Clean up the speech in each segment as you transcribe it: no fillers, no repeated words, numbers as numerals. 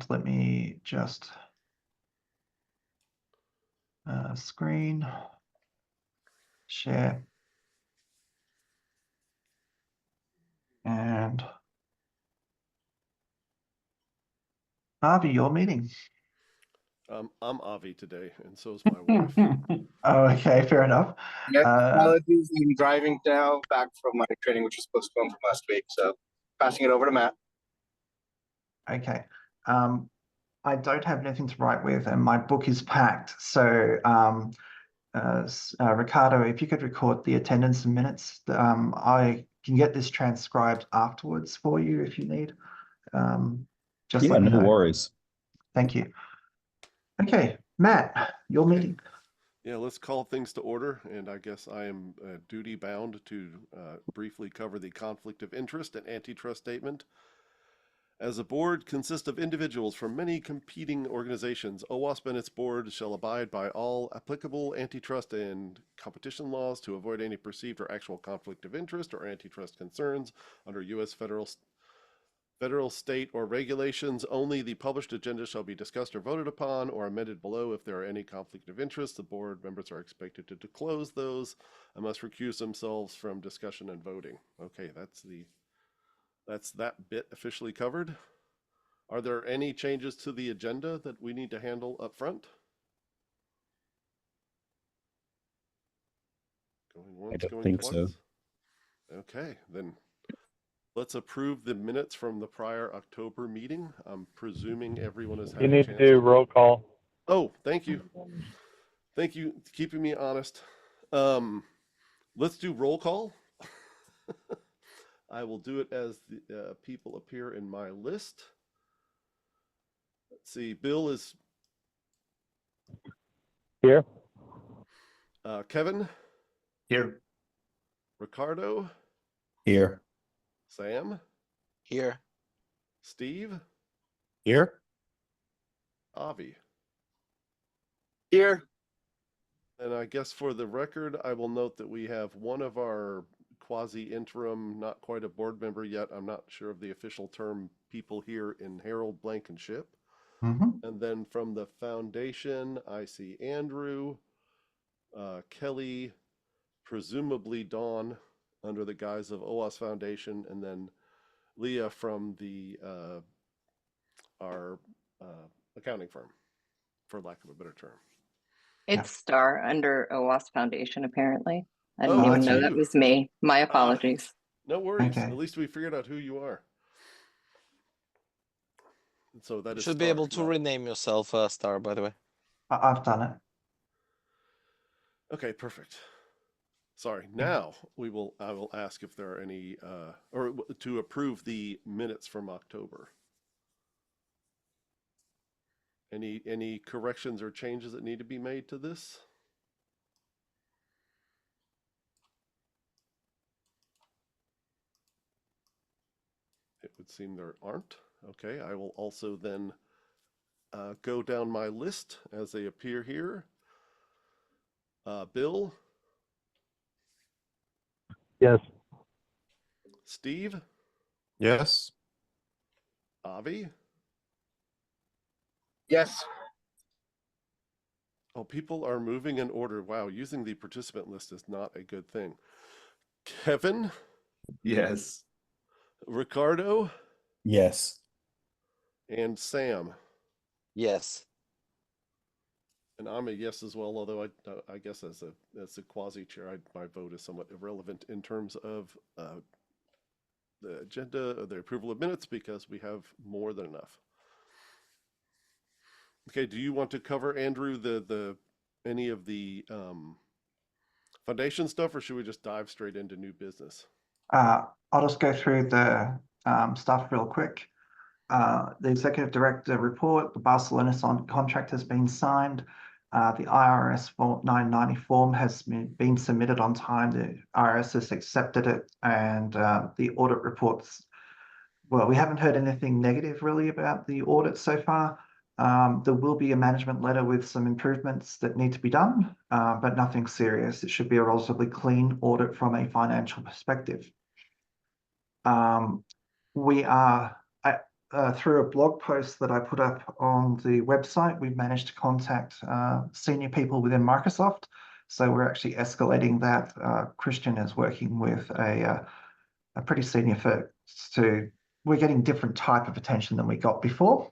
And let me just screen share. And Avi, your meeting. I'm Avi today, and so is my wife. Oh, okay, fair enough. Yeah, apologies. I'm driving now back from my training, which was postponed from last week. So passing it over to Matt. Okay. I don't have anything to write with, and my book is packed. So, Ricardo, if you could record the attendance and minutes, I can get this transcribed afterwards for you if you need. Just Yeah, let me no know. worries. Thank you. Okay, Matt, your meeting. Yeah, let's call things to order, and I guess I am duty bound to briefly cover the conflict of interest and antitrust statement. As a board consists of individuals from many competing organizations, OWASP and its board shall abide by all applicable antitrust and competition laws to avoid any perceived or actual conflict of interest or antitrust concerns under U.S. federal, state, or regulations. Only the published agenda shall be discussed or voted upon or amended below. If there are any conflict of interest, the board members are expected to disclose those and must recuse themselves from discussion and voting. Okay, that's that bit officially covered. Are there any changes to the agenda that we need to handle up front? Going once, I don't going think twice. so. Okay, then let's approve the minutes from the prior October meeting. I'm presuming everyone has had You a need chance to do roll call. Oh, thank you. Thank you for keeping me honest. Let's do roll call. I will do it as the people appear in my list. Let's see, Bill is Here. Kevin, Here. Ricardo, Here. Sam, Here. Steve, Here. Avi. Here. And I guess for the record, I will note that we have one of our quasi-interim, not quite a board member yet, I'm not sure of the official term, people here in Harold Blankenship. And then from the foundation, I see Andrew, Kelly, presumably Dawn under the guise of OWASP Foundation, and then Leah from the our accounting firm, for lack of a better term. It's Star under OWASP Foundation, apparently. I didn't Oh, even that's know you. that was me. My apologies. No worries. Okay. At least we figured out who you are. And so that You is should be Star, able to not- rename yourself Star, by the way. I've done it. Okay, perfect. Sorry. Now I will ask if there are any or to approve the minutes from October. Any corrections or changes that need to be made to this? It would seem there aren't. Okay, I will also then go down my list as they appear here. Bill, Yes. Steve, Yes. Avi. Yes. Oh, people are moving in order. Wow, using the participant list is not a good thing. Kevin, Yes. Ricardo, Yes. and Sam. Yes. And I'm a yes as well, although I guess as a quasi chair, my vote is somewhat irrelevant in terms of the agenda or the approval of minutes because we have more than enough. Okay, do you want to cover, Andrew, the any of the foundation stuff, or should we just dive straight into new business? I'll just go through the stuff real quick. The executive director report, the Barcelona contract has been signed. The IRS 990 form has been submitted on time. The IRS has accepted it, and the audit reports. Well, we haven't heard anything negative really about the audit so far. There will be a management letter with some improvements that need to be done, but nothing serious. It should be a relatively clean audit from a financial perspective. We are, through a blog post that I put up on the website, we've managed to contact senior people within Microsoft. So we're actually escalating that. Christian is working with a pretty senior folks we're getting different type of attention than we got before.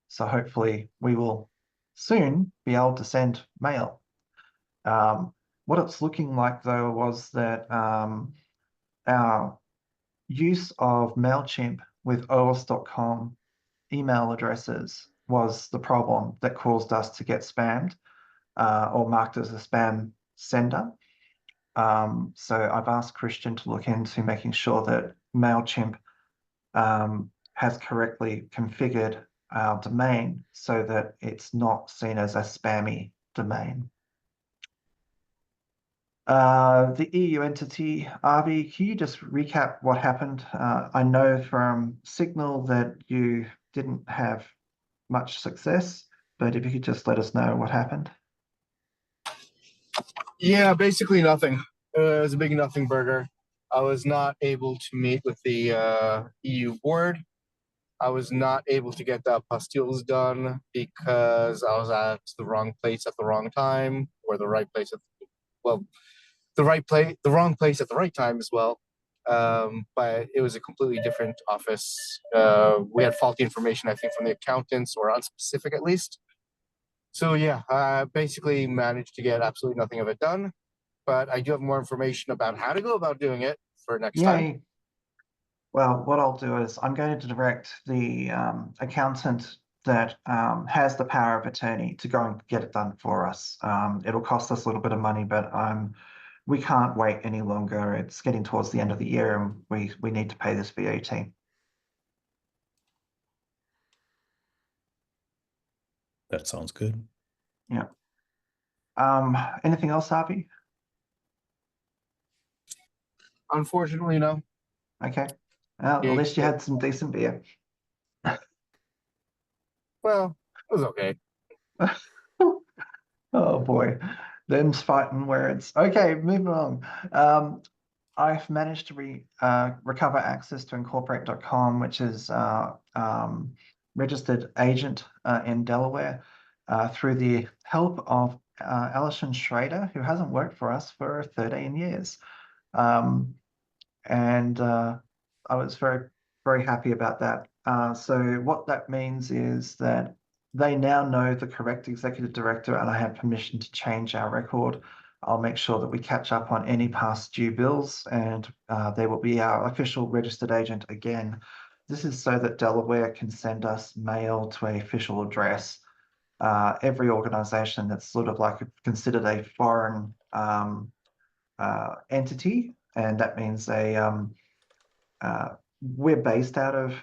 So hopefully we will soon be able to send mail. What it's looking like though was that our use of MailChimp with OWASP.com email addresses was the problem that caused us to get spammed or marked as a spam sender. So I've asked Christian to look into making sure that MailChimp has correctly configured our domain so that it's not seen as a spammy domain. The EU entity, Avi, can you just recap what happened? I know from Signal that you didn't have much success, but if you could just let us know what happened. Yeah, basically nothing. It was a big nothing burger. I was not able to meet with the EU board. I was not able to get the apostilles done because I was at the wrong place at the wrong time, or the right place at the wrong place at the right time as well. But it was a completely different office. We had faulty information, I think, from the accountants, or unspecific at least. So yeah, I basically managed to get absolutely nothing of it done. But I do have more information about how to go about doing it for next time. Well, what I'll do is I'm going to direct the accountant that has the power of attorney to go and get it done for us. It'll cost us a little bit of money, but we can't wait any longer. It's getting towards the end of the year and we need to pay this VAT. That sounds good. Yeah. Anything else, Harvey? Unfortunately, no. Okay. Well, at least you had some decent beer. Well, it was okay. Oh boy, them's fighting words. Okay, moving on. I've managed to recover access to incorporate.com, which is registered agent in Delaware, through the help of Alison Schrader, who hasn't worked for us for 13 years. And I was very, very happy about that. So what that means is that they now know the correct executive director, and I have permission to change our record. I'll make sure that we catch up on any past due bills, and they will be our official registered agent again. This is so that Delaware can send us mail to an official address. Every organization that's sort of like considered a foreign entity, and that means we're based out of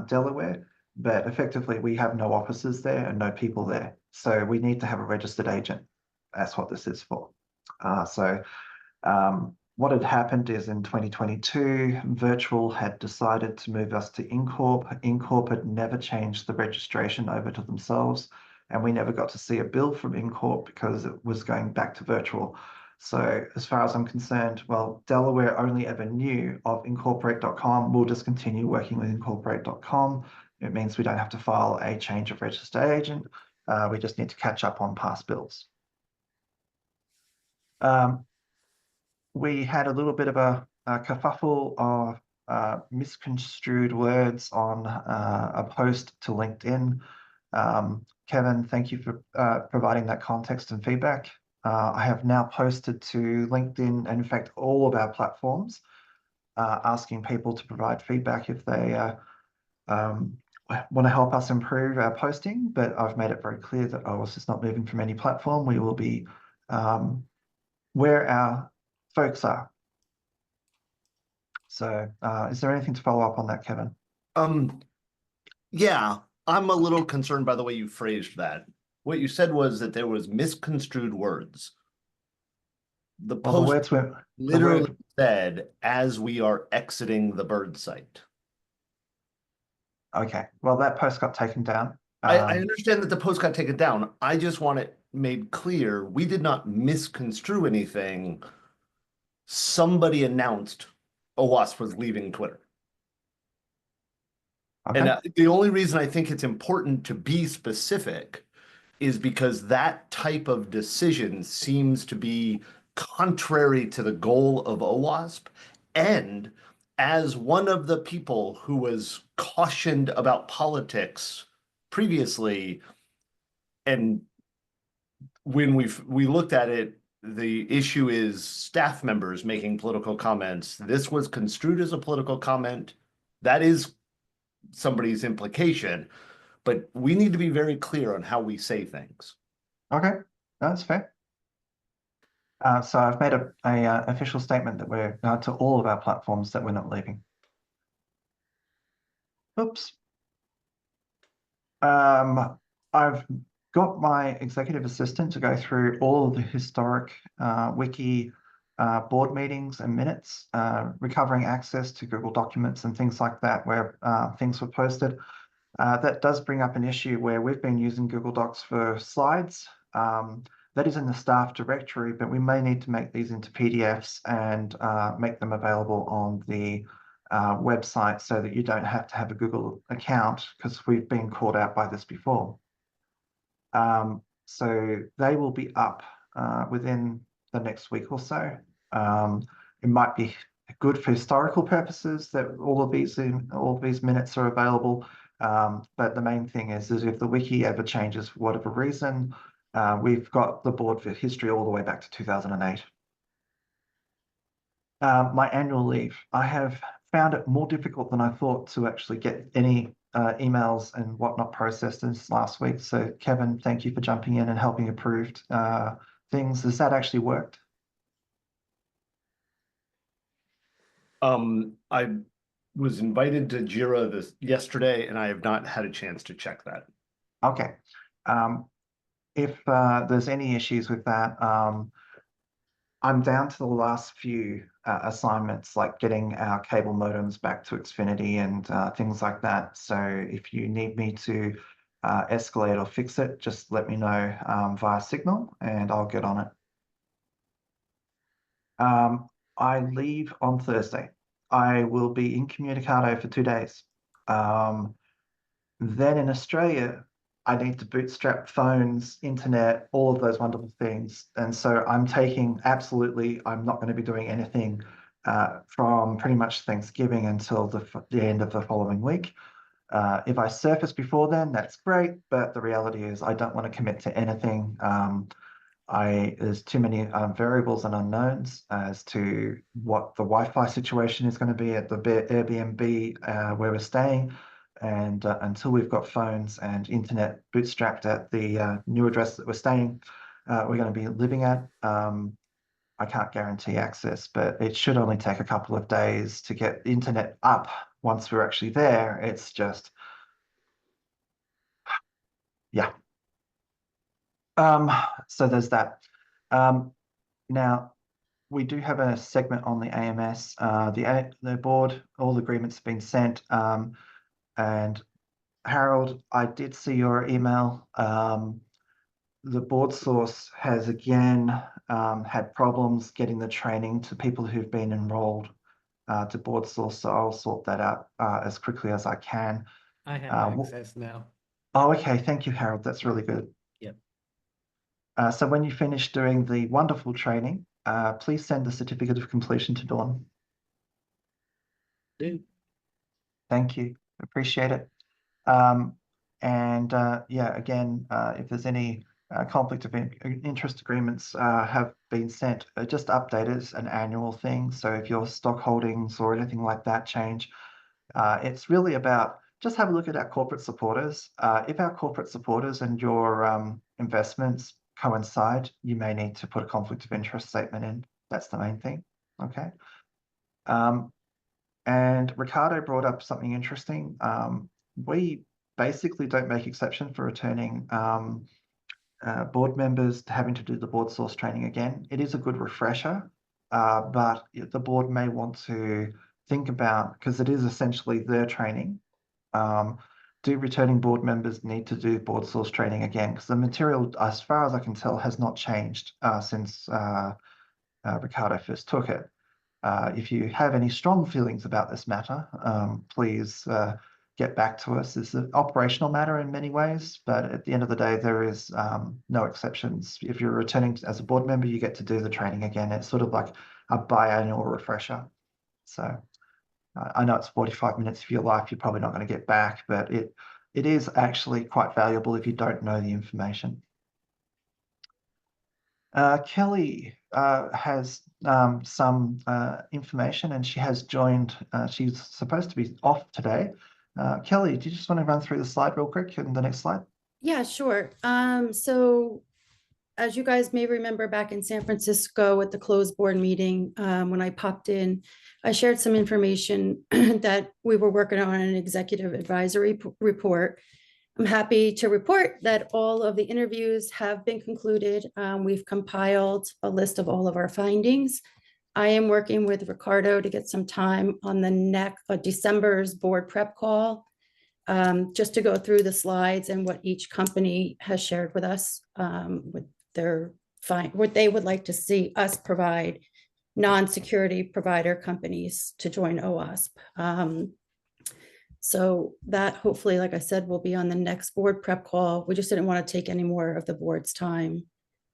Delaware, but effectively we have no offices there and no people there. So we need to have a registered agent. That's what this is for. What had happened is in 2022, Virtual had decided to move us to Incorp. Incorp had never changed the registration over to themselves, and we never got to see a bill from Incorp because it was going back to Virtual. So as far as I'm concerned, well, Delaware only ever knew of incorporate.com. We'll just continue working with incorporate.com. It means we don't have to file a change of registered agent. We just need to catch up on past bills. We had a little bit of a kerfuffle of misconstrued words on a post to LinkedIn. Kevin, thank you for providing that context and feedback. I have now posted to LinkedIn and in fact all of our platforms, asking people to provide feedback if they want to help us improve our posting, but I've made it very clear that OWASP is not moving from any platform. We will be where our folks are. So is there anything to follow up on that, Kevin? Yeah, I'm a little concerned by the way you phrased that. What you said was that there was misconstrued words. The post literally said, as we are exiting the bird site. Okay, well, that post got taken down. I understand that the post got taken down. I just want it made clear we did not misconstrue anything. Somebody announced OWASP was leaving Twitter. And Okay, the only reason I think it's important to be specific is because that type of decision seems to be contrary to the goal of OWASP. And as one of the people who was cautioned about politics previously, and when we looked at it, the issue is staff members making political comments. This was construed as a political comment. That is somebody's implication, but we need to be very clear on how we say things. okay, that's fair. So I've made a official statement that we're to all of our platforms that we're not leaving. Oops. I've got my executive assistant to go through all of the historic wiki board meetings and minutes, recovering access to Google Documents and things like that where things were posted. That does bring up an issue where we've been using Google Docs for slides. That is in the staff directory, but we may need to make these into PDFs and make them available on the website so that you don't have to have a Google account, because we've been caught out by this before. So they will be up within the next week or so. It might be good for historical purposes that all of these minutes are available. But the main thing is if the wiki ever changes for whatever reason, we've got the board for history all the way back to 2008. My annual leave. I have found it more difficult than I thought to actually get any emails and whatnot processed this last week. So Kevin, thank you for jumping in and helping approve things. Has that actually worked? I was invited to Jira yesterday, and I have not had a chance to check that. Okay. If there's any issues with that, I'm down to the last few assignments, like getting our cable modems back to Xfinity and things like that. So if you need me to escalate or fix it, just let me know via Signal and I'll get on it. I leave on Thursday. I will be incommunicado for 2 days. Then in Australia, I need to bootstrap phones, internet, all of those wonderful things. And so I'm not going to be doing anything from pretty much Thanksgiving until the end of the following week. If I surface before then, that's great. But the reality is I don't want to commit to anything. There's too many variables and unknowns as to what the Wi-Fi situation is going to be at the Airbnb where we're staying. And until we've got phones and internet bootstrapped at the new address that we're staying, we're going to be living at, I can't guarantee access, but it should only take a couple of days to get internet up once we're actually there. It's just, yeah. So there's that. Now, we do have a segment on the AMS. The board, all the agreements have been sent. And Harold, I did see your email. The board source has again had problems getting the training to people who've been enrolled to board source. So I'll sort that out as quickly as I can. I have access now. Oh, okay. Thank you, Harold. That's really good. Yep. So when you finish doing the wonderful training, please send the certificate of completion to Dawn. Do. Thank you. Appreciate it. Yeah, again, if there's any conflict of interest agreements have been sent, just update it as an annual thing. So if your stock holdings or anything like that change, it's really about just have a look at our corporate supporters. If our corporate supporters and your investments coincide, you may need to put a conflict of interest statement in. That's the main thing. Okay. And Ricardo brought up something interesting. We basically don't make exception for returning board members to having to do the board source training again. It is a good refresher, but the board may want to think about, because it is essentially their training, do returning board members need to do board source training again? Because the material, as far as I can tell, has not changed since Ricardo first took it. If you have any strong feelings about this matter, please get back to us. It's an operational matter in many ways, but at the end of the day, there is no exceptions. If you're returning as a board member, you get to do the training again. It's sort of like a biannual refresher. So I know it's 45 minutes of your life you're probably not going to get back, but it is actually quite valuable if you don't know the information. Kelly has some information, and she has joined. She's supposed to be off today. Kelly, do you just want to run through the slide real quick in the next slide? Yeah, sure. So as you guys may remember, back in San Francisco at the closed board meeting, when I popped in, I shared some information that we were working on an executive advisory report. I'm happy to report that all of the interviews have been concluded. We've compiled a list of all of our findings. I am working with Ricardo to get some time on the next December's board prep call, just to go through the slides and what each company has shared with us, with their what they would like to see us provide non-security provider companies to join OWASP. So that hopefully, like I said, will be on the next board prep call. We just didn't want to take any more of the board's time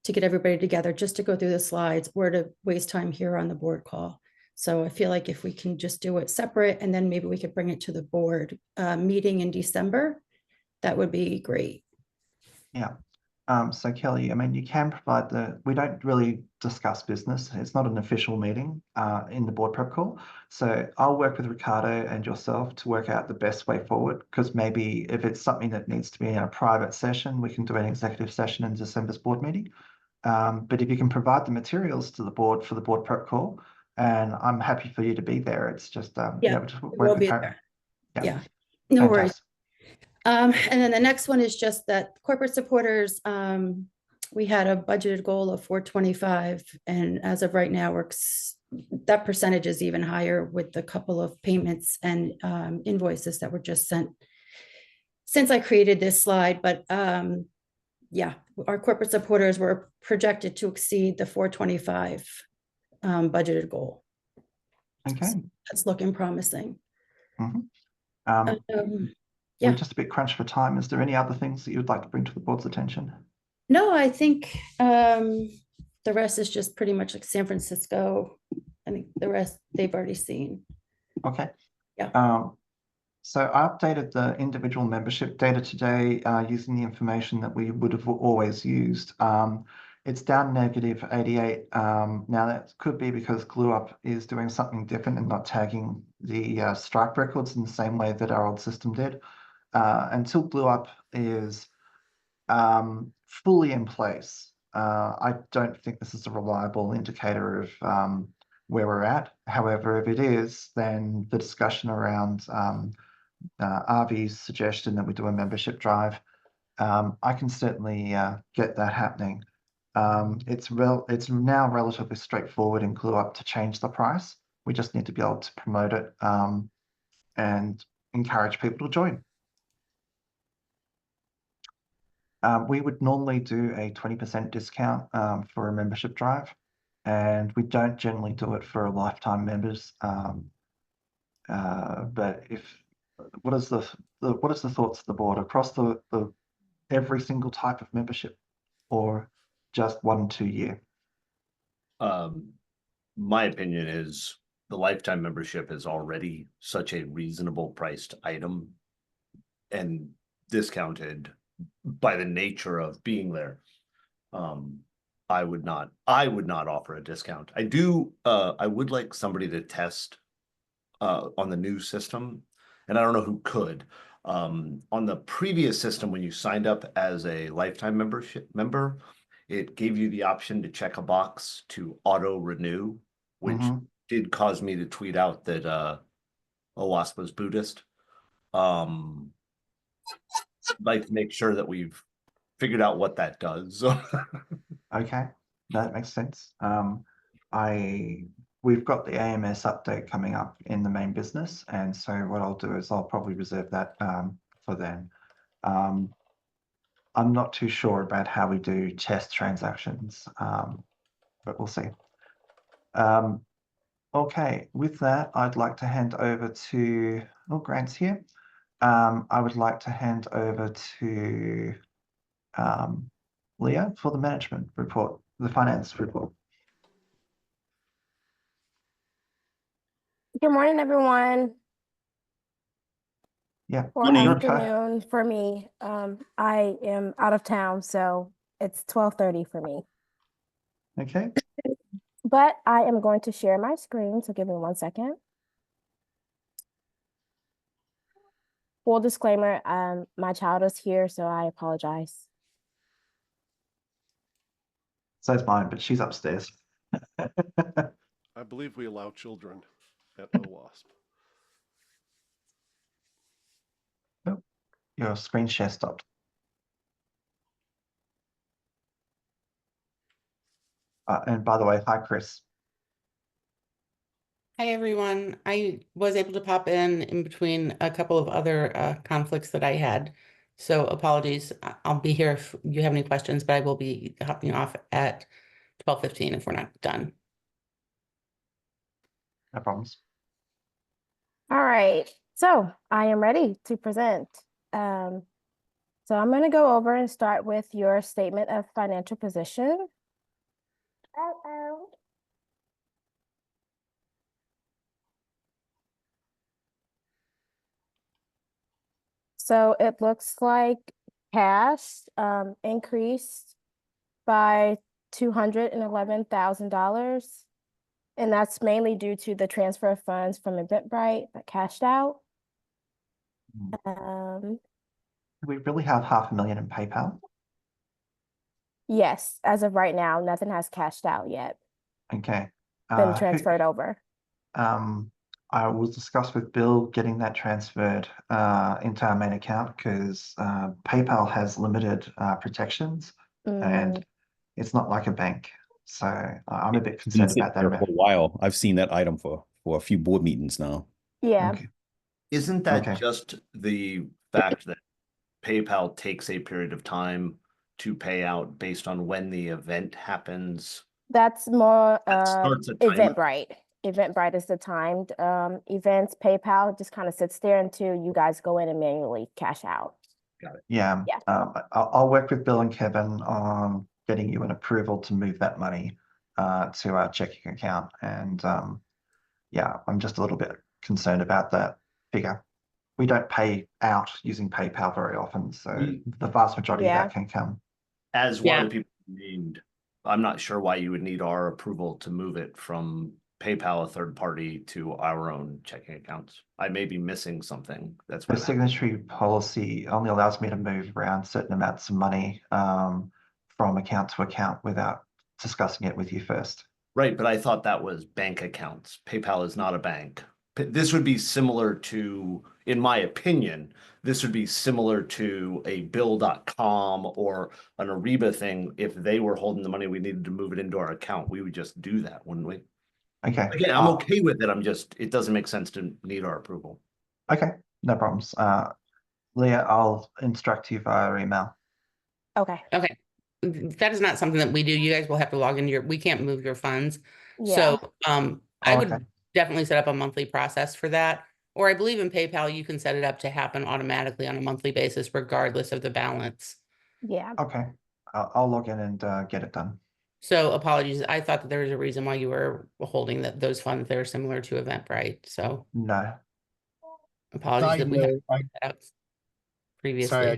to get everybody together just to go through the slides or to waste time here on the board call. So I feel like if we can just do it separate, and then maybe we could bring it to the board meeting in December, that would be great. Yeah. So Kelly, I mean, you can provide we don't really discuss business. It's not an official meeting in the board prep call. So I'll work with Ricardo and yourself to work out the best way forward, because maybe if it's something that needs to be in a private session, we can do an executive session in December's board meeting. But if you can provide the materials to the board for the board prep call, and I'm happy for you to be there. It's just, Yeah, just work we'll with be Karen. there. Yeah, no worries. Fantastic. And then the next one is just that corporate supporters, we had a budgeted goal of 425, and as of right now, that percentage is even higher with the couple of payments and invoices that were just sent since I created this slide. But yeah, our corporate supporters were projected to exceed the 425 budgeted goal. Okay. So that's looking promising. Mm-hmm. Yeah. We're just a bit crunched for time. Is there any other things that you would like to bring to the board's attention? No, I think the rest is just pretty much like San Francisco. I think the rest they've already seen. Okay. Yeah. So I updated the individual membership data today using the information that we would have always used. It's down negative 88. Now that could be because GlueUp is doing something different and not tagging the strike records in the same way that our old system did. Until GlueUp is fully in place, I don't think this is a reliable indicator of where we're at. However, if it is, then the discussion around Avi's suggestion that we do a membership drive, I can certainly get that happening. It's now relatively straightforward in GlueUp to change the price. We just need to be able to promote it and encourage people to join. We would normally do a 20% discount for a membership drive, and we don't generally do it for lifetime members. But what is the thoughts of the board across the every single type of membership, or just 1 2 year? My opinion is the lifetime membership is already such a reasonable priced item and discounted by the nature of being there. I would not offer a discount. I would like somebody to test on the new system, and I don't know who could. On the previous system, when you signed up as a lifetime member, it gave you the option to check a box to auto renew, which did cause me to tweet out that OWASP was Buddhist. Like to make sure that we've figured out what that does. Okay, that makes sense. We've got the AMS update coming up in the main business, and so what I'll do is I'll probably reserve that for then. I'm not too sure about how we do test transactions, but we'll see. Okay, with that, I'd like to hand over to Grant's here. I would like to hand over to Leah for the management report, the finance report. Good morning, everyone. Yeah, Or you're okay. afternoon for me. I am out of town, so it's 12:30 for me. Okay. But I am going to share my screen, so give me 1 second. Full disclaimer, my child is here, so I apologize. So is mine, but she's upstairs. I believe we allow children at OWASP. Oh, your screen share stopped. And by the way, hi, Chris. Hi, everyone. I was able to pop in between a couple of other conflicts that I had. So apologies. I'll be here if you have any questions, but I will be hopping off at 12:15 if we're not done. No problems. All right, so I am ready to present. So I'm going to go over and start with your statement of financial position. So it looks like cash increased by $211,000. And that's mainly due to the transfer of funds from Eventbrite that cashed out. Do we really have $500,000 in PayPal? Yes, as of right now, nothing has cashed out yet, Okay. been transferred over. I will discuss with Bill getting that transferred into our main account because PayPal has limited protections and it's not like a bank. So I'm a bit concerned about that. For a while, I've seen that item for a few board meetings now. Yeah. Okay. Isn't that Okay. just the fact that PayPal takes a period of time to pay out based on when the event happens? That's more That starts a timer? Eventbrite. Eventbrite is the timed events. PayPal just kind of sits there until you guys go in and manually cash out. Got it. Yeah. Yeah. I'll work with Bill and Kevin on getting you an approval to move that money to our checking account. And yeah, I'm just a little bit concerned about that figure. We don't pay out using PayPal very often, so the vast majority of that can come. As one of the people named, I'm not sure why you would need our approval to move it from PayPal, a third party, to our own checking accounts. I may be missing something. That's The why signatory policy only allows me to move around certain amounts of money from account to account without discussing it with you first. Right, but I thought that was bank accounts. PayPal is not a bank. This would be similar to, in my opinion, this would be similar to a bill.com or an Ariba thing. If they were holding the money, we needed to move it into our account. We would just do that, wouldn't we? Okay. Again, I'm okay with it. It doesn't make sense to need our approval. Okay, no problems. Leah, I'll instruct you via email. Okay. Okay. That is not something that we do. You guys will have to log into we can't move your funds. Yeah. So I would definitely set up a monthly process for that. Or I believe in PayPal, you can set it up to happen automatically on a monthly basis, regardless of the balance. Yeah. Okay, I'll log in and get it done. So apologies. I thought that there was a reason why you were holding those funds. They're similar to Eventbrite. So no. Apologies that we had that out previously. Sorry,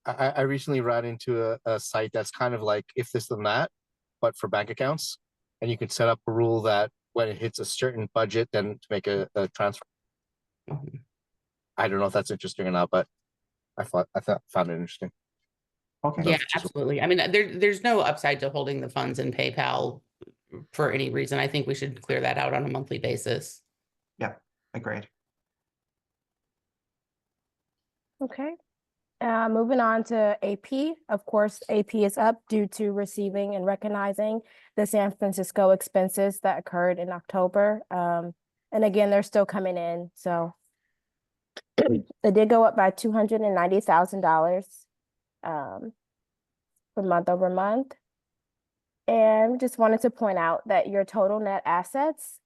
I recently ran into a site that's kind of like if this then that, but for bank accounts, and you can set up a rule that when it hits a certain budget, then to make a transfer. I don't know if that's interesting or not, but I found it interesting. Okay. Yeah, absolutely. I mean, there's no upside to holding the funds in PayPal for any reason. I think we should clear that out on a monthly basis. Yeah, agreed. Okay. Moving on to AP. Of course, AP is up due to receiving and recognizing the San Francisco expenses that occurred in October. And again, they're still coming in. So it did go up by $290,000 for month over month. And just wanted to point out that your total net assets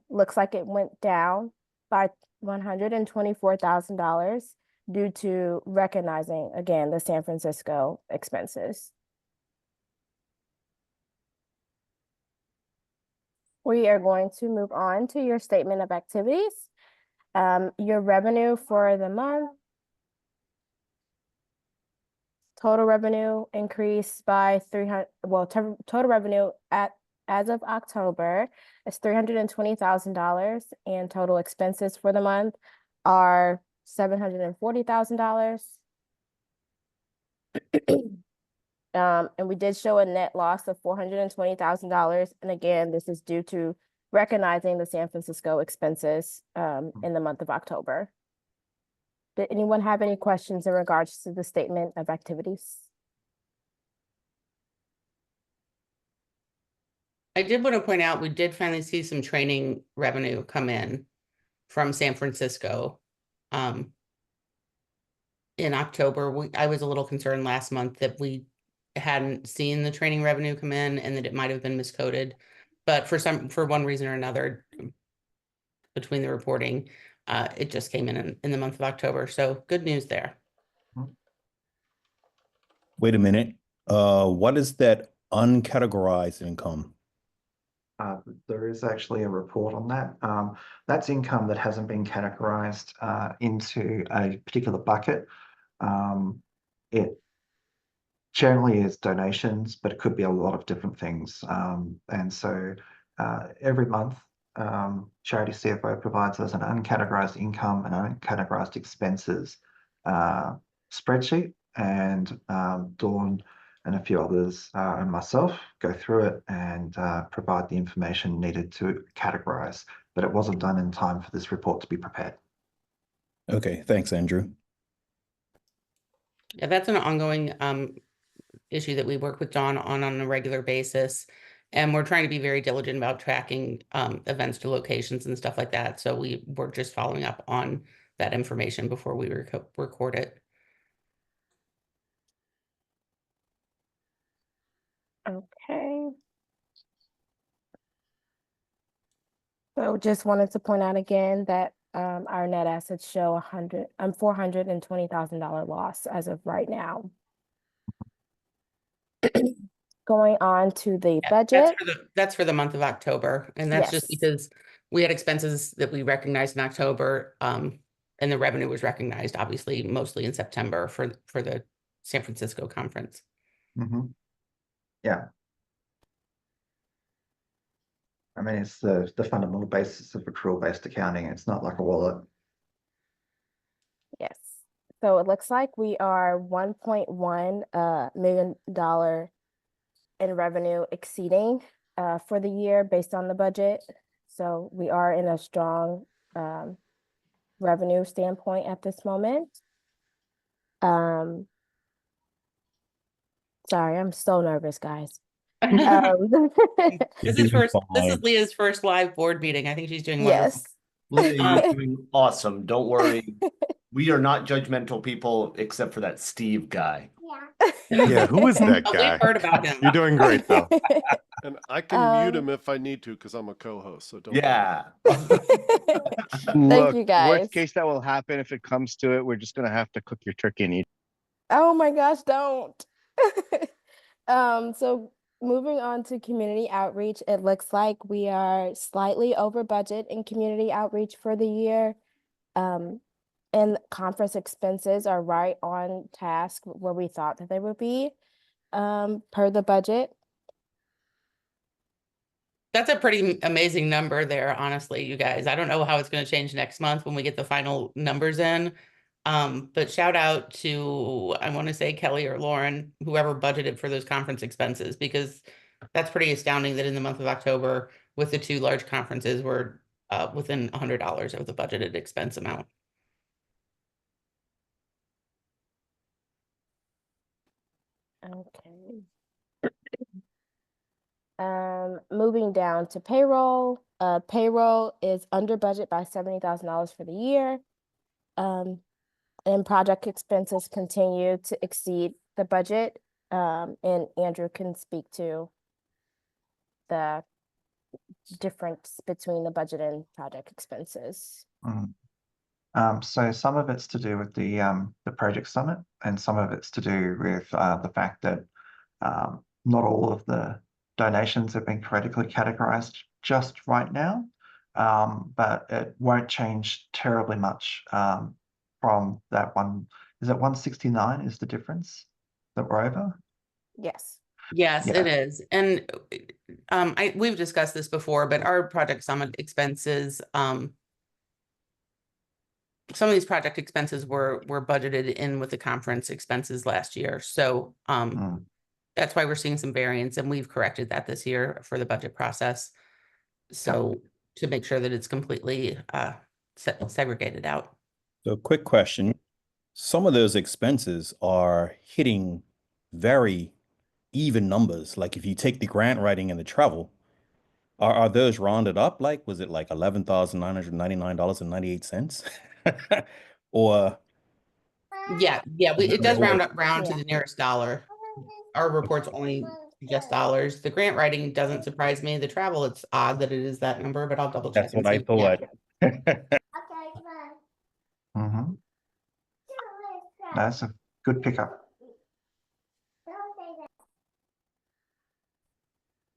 looks like it went down by $124,000 due to recognizing, again, the San Francisco expenses. We are going to move on to your statement of activities. Your revenue for the month. Total revenue increased by 300, well, total revenue as of October is $320,000, and total expenses for the month are $740,000. And we did show a net loss of $420,000. And again, this is due to recognizing the San Francisco expenses in the month of October. Did anyone have any questions in regards to the statement of activities? I did want to point out, we did finally see some training revenue come in from San Francisco. In October, I was a little concerned last month that we hadn't seen the training revenue come in and that it might have been miscoded. But for one reason or another, between the reporting, it just came in the month of October. So good news there. Wait a minute. What is that uncategorized income? There is actually a report on that. That's income that hasn't been categorized into a particular bucket. It generally is donations, but it could be a lot of different things. And so every month, Charity CFO provides us an uncategorized income and uncategorized expenses spreadsheet, and Dawn and a few others and myself go through it and provide the information needed to categorize, but it wasn't done in time for this report to be prepared. Okay, thanks, Andrew. Yeah, that's an ongoing issue that we work with Dawn on a regular basis. And we're trying to be very diligent about tracking events to locations and stuff like that. So we're just following up on that information before we record it. Okay. So just wanted to point out again that our net assets show $420,000 loss as of right now. Going on to the budget. That's for the month of October. And that's just Yes. because we had expenses that we recognized in October, and the revenue was recognized obviously mostly in September for the San Francisco conference. Mm-hmm. Yeah. I mean, it's the fundamental basis of accrual-based accounting. It's not like a wallet. Yes. So it looks like we are $1.1 million in revenue exceeding for the year based on the budget. So we are in a strong revenue standpoint at this moment. Sorry, I'm so nervous, guys. This is Leah's first live board meeting. I think she's doing wonderful. Yes. Leah, you're doing awesome. Don't worry. We are not judgmental people except for that Steve guy. Yeah, who is that guy? We've heard about him. You're doing great, though. And I can mute him if I need to because I'm a co-host. So don't. Yeah. Thank you, guys. Worst case that will happen if it comes to it, we're just gonna have to cook your turkey and eat. Oh my gosh, don't. So moving on to community outreach, it looks like we are slightly over budget in community outreach for the year. And conference expenses are right on task where we thought that they would be per the budget. That's a pretty amazing number there, honestly, you guys. I don't know how it's going to change next month when we get the final numbers in. But shout out to, I want to say Kelly or Lauren, whoever budgeted for those conference expenses, because that's pretty astounding that in the month of October, with the two large conferences, we're within $100 of the budgeted expense amount. Okay. Moving down to payroll. Payroll is under budget by $70,000 for the year. And project expenses continue to exceed the budget. And Andrew can speak to the difference between the budget and project expenses. So some of it's to do with the project summit, and some of it's to do with the fact that not all of the donations have been critically categorized just right now, but it won't change terribly much from that one. Is it 169 is the difference that we're over? Yes. Yes, Yeah. it is. And we've discussed this before, but our project summit expenses, some of these project expenses were budgeted in with the conference expenses last year. So that's why we're seeing some variance, and we've corrected that this year for the budget process. So to make sure that it's completely segregated out. So quick question. Some of those expenses are hitting very even numbers. Like if you take the grant writing and the travel, are those rounded up? Like, was it like $11,999.98? Or Yeah, it does round to Yeah. the nearest dollar. Our reports only suggest dollars. The grant writing doesn't surprise me. The travel, it's odd that it is that number, but I'll double check. that's what I and see. Yeah. thought. Mm-hmm. That's a good pickup.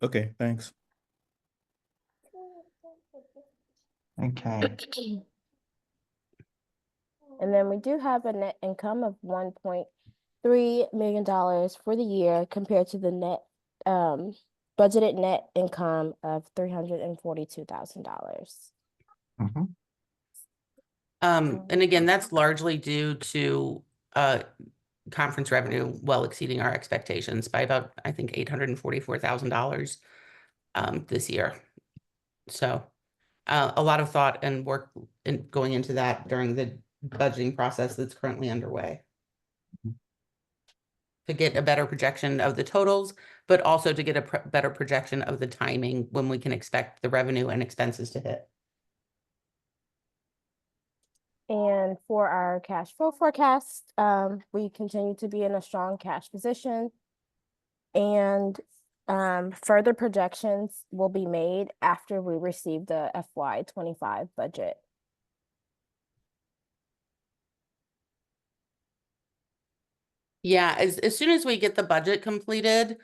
Okay, thanks. Okay. And then we do have a net income of $1.3 million for the year compared to the net budgeted net income of $342,000. Mm-hmm. And again, that's largely due to conference revenue well exceeding our expectations by about, I think, $844,000 this year. So a lot of thought and work going into that during the budgeting process that's currently underway to get a better projection of the totals, but also to get a better projection of the timing when we can expect the revenue and expenses to hit. And for our cash flow forecast, we continue to be in a strong cash position, and further projections will be made after we receive the FY25 budget. Yeah, as soon as we get the budget completed,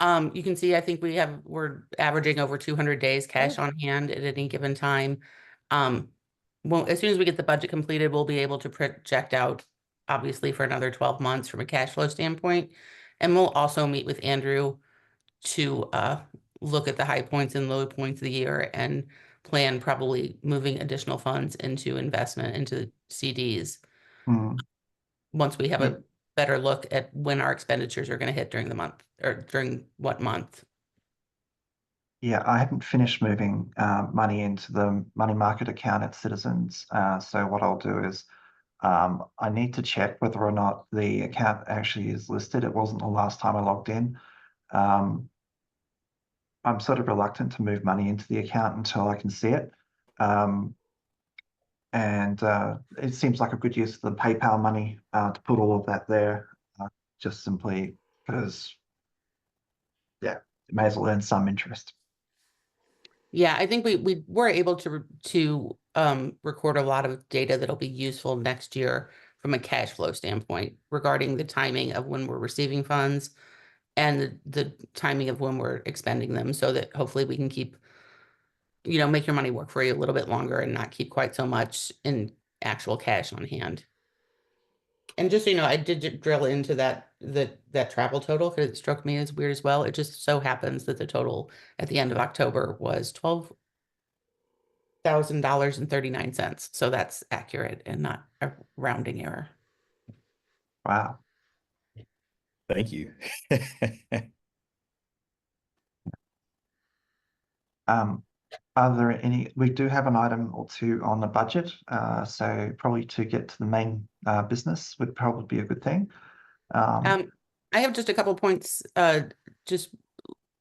you can see, I think we're averaging over 200 days cash on hand at any given time. Well, as soon as we get the budget completed, we'll be able to project out, obviously, for another 12 months from a cash flow standpoint. And we'll also meet with Andrew to look at the high points and low points of the year and plan probably moving additional funds into investment into CDs. Once we have a better look at when our expenditures are going to hit during the month or during what month. Yeah, I haven't finished moving money into the money market account at Citizens. So what I'll do is I need to check whether or not the account actually is listed. It wasn't the last time I logged in. I'm sort of reluctant to move money into the account until I can see it. And it seems like a good use of the PayPal money to put all of that there, just simply because, yeah, it may as well earn some interest. Yeah, I think we were able to record a lot of data that'll be useful next year from a cash flow standpoint regarding the timing of when we're receiving funds and the timing of when we're expending them, so that hopefully we can keep, make your money work for you a little bit longer and not keep quite so much in actual cash on hand. And just so you know, I did drill into that travel total because it struck me as weird as well. It just so happens that the total at the end of October was $12,000.39. So that's accurate and not a rounding error. Wow. Thank you. Are there we do have an item or two on the budget, so probably to get to the main business would probably be a good thing. I have just a couple points. Just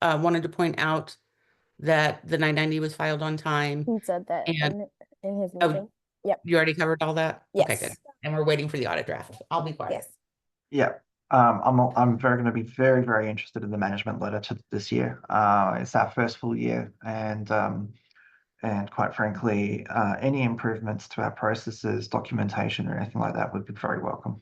wanted to point out that the 990 was filed on time. He said that and in his meeting. Yep. You already covered all that? Yes. Okay, good. And we're waiting for the audit draft. I'll be quiet. Yes. Yeah. I'm going to be very, very interested in the management letter to this year. It's our first full year, and and quite frankly, any improvements to our processes, documentation, or anything like that would be very welcome.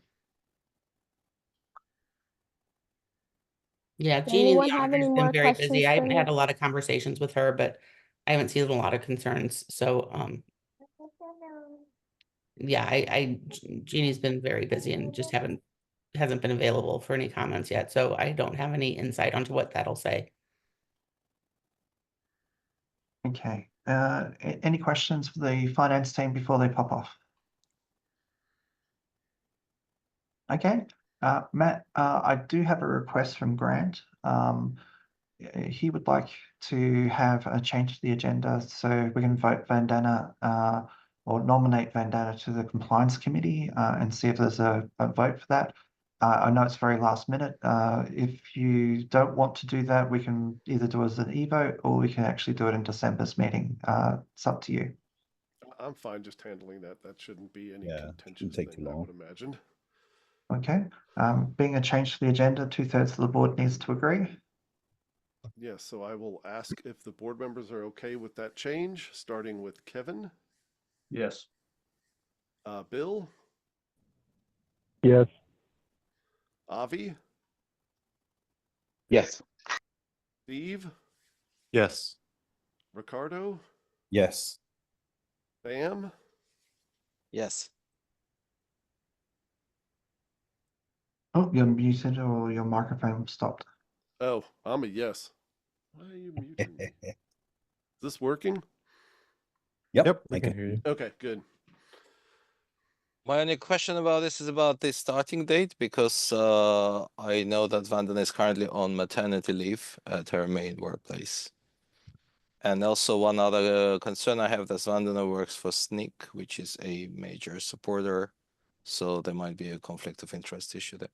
Yeah, Does Jeannie, anyone the have any auditor's more been very busy. questions I for haven't had me? a lot of conversations with her, but I haven't seen a lot of concerns. So, yeah, Jeannie's been very busy and just hasn't been available for any comments yet. So I don't have any insight onto what that'll say. Okay. Any questions for the finance team before they pop off? Okay. Matt, I do have a request from Grant. He would like to have a change to the agenda so we can vote Vandana or nominate Vandana to the compliance committee and see if there's a vote for that. I know it's very last minute. If you don't want to do that, we can either do it as an e-vote or we can actually do it in December's meeting. It's up to you. I'm fine just handling that. That shouldn't be any Yeah, contentious shouldn't take thing, too I long. would imagine. Okay. Being a change to the agenda, 2/3 of the board needs to agree. Yes, so I will ask if the board members are okay with that change, starting with Kevin, Yes. Bill, Yes. Avi, Yes. Steve, Yes. Ricardo, Yes. Bam, Yes. Oh, you're muted or your microphone stopped. oh, I'm a yes. Why are you muting me? Is this working? Yep, I we can hear you. Okay, good. My only question about this is about the starting date because I know that Vandana is currently on maternity leave at her main workplace. And also one other concern I have that Vandana works for Sneak, which is a major supporter. So there might be a conflict of interest issue there.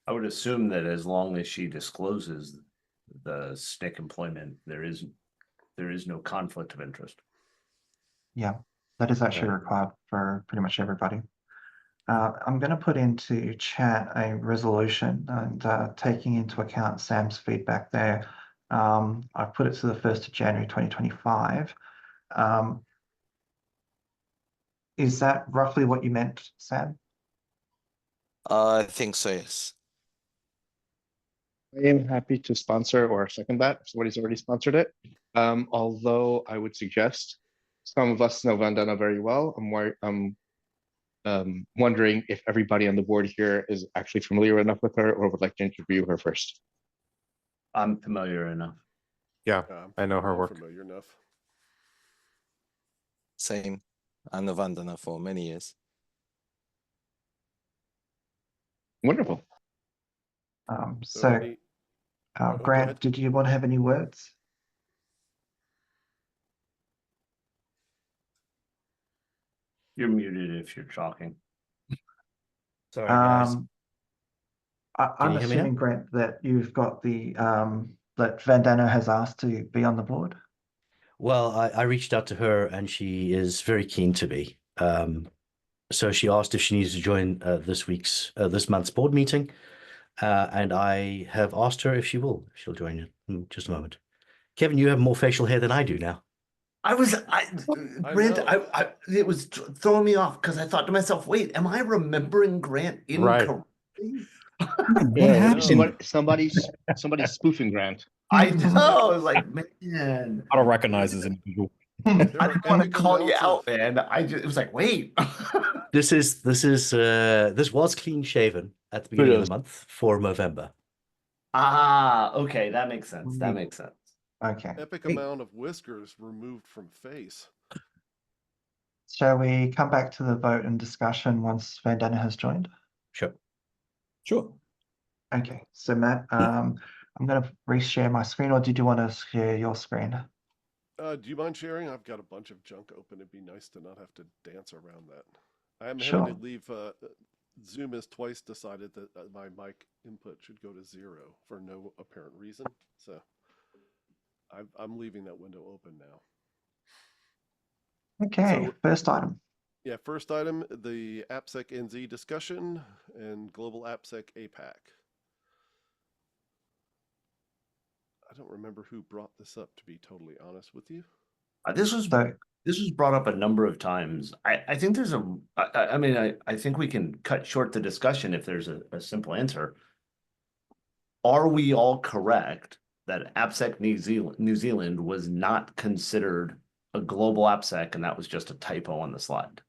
I would assume that as long as she discloses the SNCC employment, there is no conflict of interest. Yeah, that is actually Right. required for pretty much everybody. I'm going to put into chat a resolution and taking into account Sam's feedback there. I've put it to the 1st of January 2025. Is that roughly what you meant, Sam? I think so, yes. I am happy to sponsor or second that if somebody's already sponsored it. Although I would suggest some of us know Vandana very well. I'm wondering if everybody on the board here is actually familiar enough with her or would like to interview her first. I'm familiar enough. Yeah, I know her I'm work. familiar enough. Same. I know Vandana for many years. Wonderful. So any, go Grant, ahead. did you want to have any words? You're muted if you're talking. Sorry, guys. I'm you hear me now? assuming, Grant, that you've got the that Vandana has asked to be on the board. Well, I reached out to her and she is very keen to be. So she asked if she needs to join this month's board meeting. And I have asked her if she will. She'll join in just a moment. Kevin, you have more facial hair than I do now. Grant, it was throwing me off because I thought to myself, wait, am I remembering Grant Right. incorrectly? What happened? Somebody's spoofing Grant. I know. I was like, man, I don't recognize this individual. I didn't want to call you out, man. It was like, wait. This was clean shaven at the beginning of the month for Movember. Okay, that makes sense. That makes sense. Okay. Epic amount of whiskers removed from face. Shall we come back to the vote and discussion once Vandana has joined? Sure. Sure. Okay, so Matt, I'm going to reshare my screen, or did you want to share your screen? Do you mind sharing? I've got a bunch of junk open. It'd be nice to not have to dance around that. I am having to leave. Zoom has twice decided that my mic input should go to 0 for no apparent reason. So I'm leaving that window open now. Okay, So, first item. Yeah, first item, the AppSec NZ discussion and Global AppSec APAC. don't remember who brought this up, to be totally honest with you. This was brought up a number of times. I think there's I think we can cut short the discussion if there's a simple answer. Are we all correct that AppSec New Zealand was not considered a global AppSec and that was just a typo on the slide?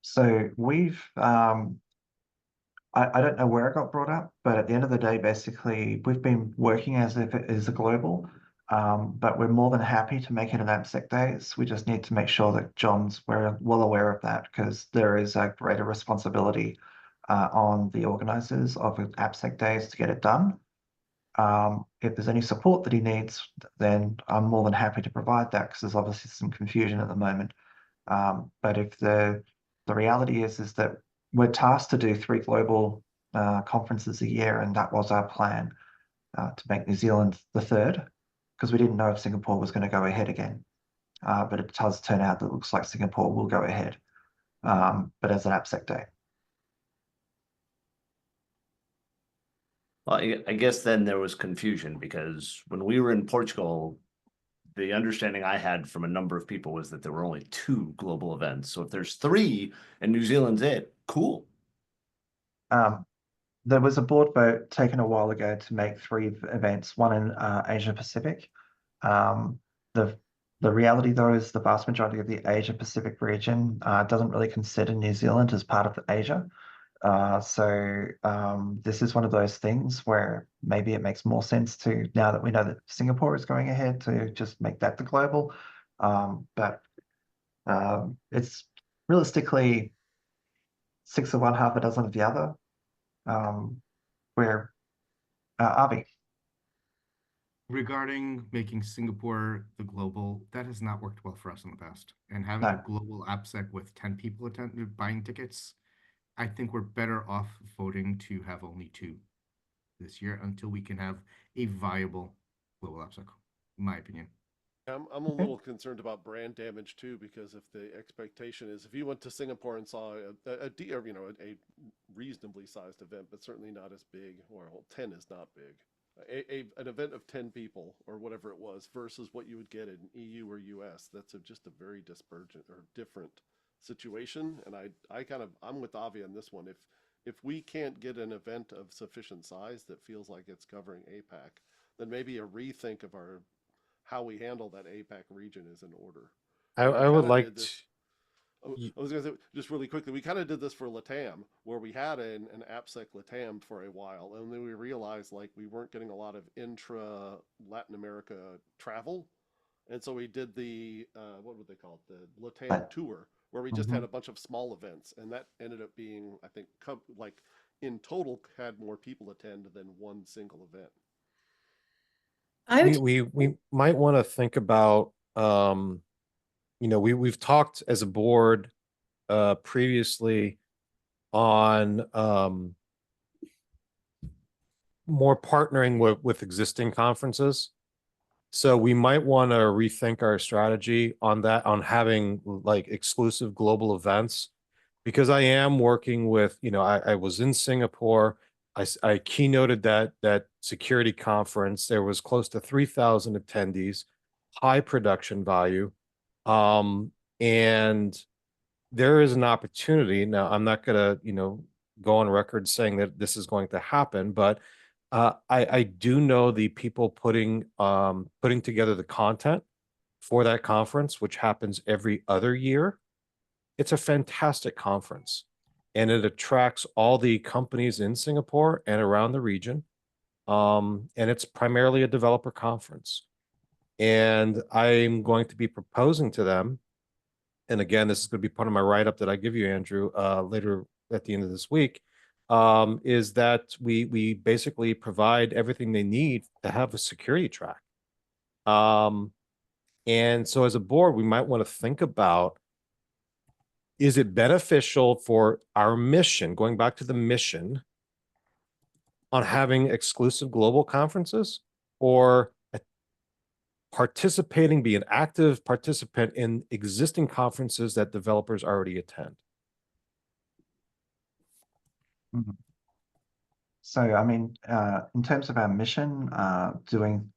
So we've, I don't know where it got brought up, but at the end of the day, basically, we've been working as if it is a global, but we're more than happy to make it an AppSec days. We just need to make sure that we're well aware of that because there is a greater responsibility on the organizers of AppSec days to get it done. If there's any support that he needs, then I'm more than happy to provide that because there's obviously some confusion at the moment. But if the reality is that we're tasked to do 3 global conferences a year, and that was our plan to make New Zealand the 3rd, because we didn't know if Singapore was going to go ahead again. But it does turn out that it looks like Singapore will go ahead, but as an AppSec day. Well, I guess then there was confusion because when we were in Portugal, the understanding I had from a number of people was that there were only 2 global events. So if there's 3 and New Zealand's it, cool. There was a board vote taken a while ago to make 3 events, one in Asia Pacific. The reality though is the vast majority of the Asia Pacific region doesn't really consider New Zealand as part of Asia. So this is one of those things where maybe it makes more sense to, now that we know that Singapore is going ahead, to just make that the global. But it's realistically 6 of one, half a dozen of the other. Where Avi. Regarding making Singapore the global, that has not worked well for us in the past. And having a global AppSec with 10 people buying tickets, I think we're better off voting to have only 2 this year until we can have a viable global AppSec, in my opinion. I'm a little concerned about brand damage too, because if the expectation is if you went to Singapore and saw a reasonably sized event, but certainly not as big, well, 10 is not big. An event of 10 people or whatever it was versus what you would get in EU or US, that's just a very disparate or different situation. And I'm with Avi on this one. If we can't get an event of sufficient size that feels like it's covering APAC, then maybe a rethink of how we handle that APAC region is in order. I would like to. I was going to say, just really quickly, we kind of did this for LATAM, where we had an AppSec LATAM for a while, and then we realized like we weren't getting a lot of intra Latin America travel, and so we did the what would they call it, the LATAM tour, where we just had a bunch of small events, and that ended up being, I think, like in total had more people attend than one single event. We might want to think about we've talked as a board previously on more partnering with existing conferences. So we might want to rethink our strategy on that, on having like exclusive global events, because I am working with, I was in Singapore. I keynoted that security conference. There was close to 3,000 attendees, high production value. And there is an opportunity. Now, I'm not going to, go on record saying that this is going to happen, but I do know the people putting together the content for that conference, which happens every other year. It's a fantastic conference, and it attracts all the companies in Singapore and around the region. And it's primarily a developer conference. And I'm going to be proposing to them, and again, this is going to be part of my write-up that I give you, Andrew, later at the end of this week, is that we basically provide everything they need to have a security track. And so as a board, we might want to think about, is it beneficial for our mission, going back to the mission, on having exclusive global conferences, or be an active participant in existing conferences that developers already attend? So, I mean, in terms of our mission, doing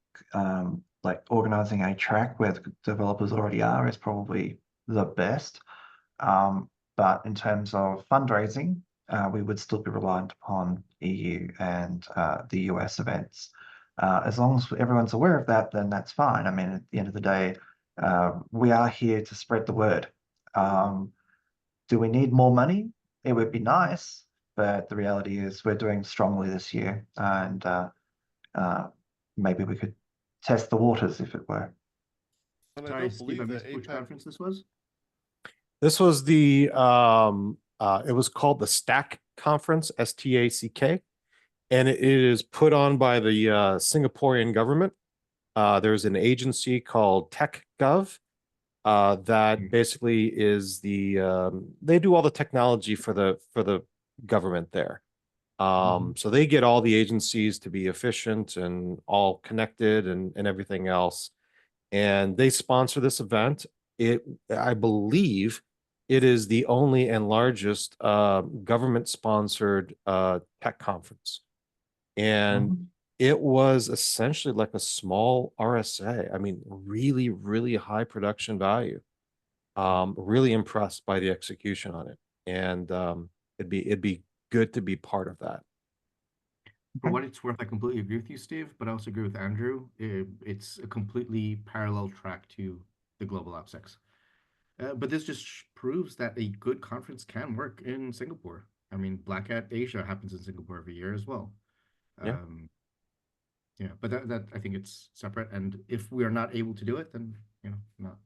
like organizing a track where the developers already are is probably the best. But in terms of fundraising, we would still be reliant upon EU and the US events. As long as everyone's aware of that, then that's fine. I mean, at the end of the day, we are here to spread the word. Do we need more money? It would be nice, but the reality is we're doing strongly this year, and maybe we could test the waters, if it were. And I Sorry, don't Steve, I believe the missed which APAC. conference this was? This was the it was called the STACK conference, STACK, and it is put on by the Singaporean government. There's an agency called TechGov that basically is the they do all the technology for the government there. So they get all the agencies to be efficient and all connected and everything else. And they sponsor this event. I believe it is the only and largest government sponsored tech conference. And it was essentially like a small RSA. I mean, really, really high production value. Really impressed by the execution on it. And it'd be good to be part of that. For what it's worth, I completely agree with you, Steve, but I also agree with Andrew. It's a completely parallel track to the global AppSecs. But this just proves that a good conference can work in Singapore. I mean, Black Hat Asia happens in Singapore every year as well. Yeah. Yeah, but that I think it's separate. And if we are not able to do it, then not.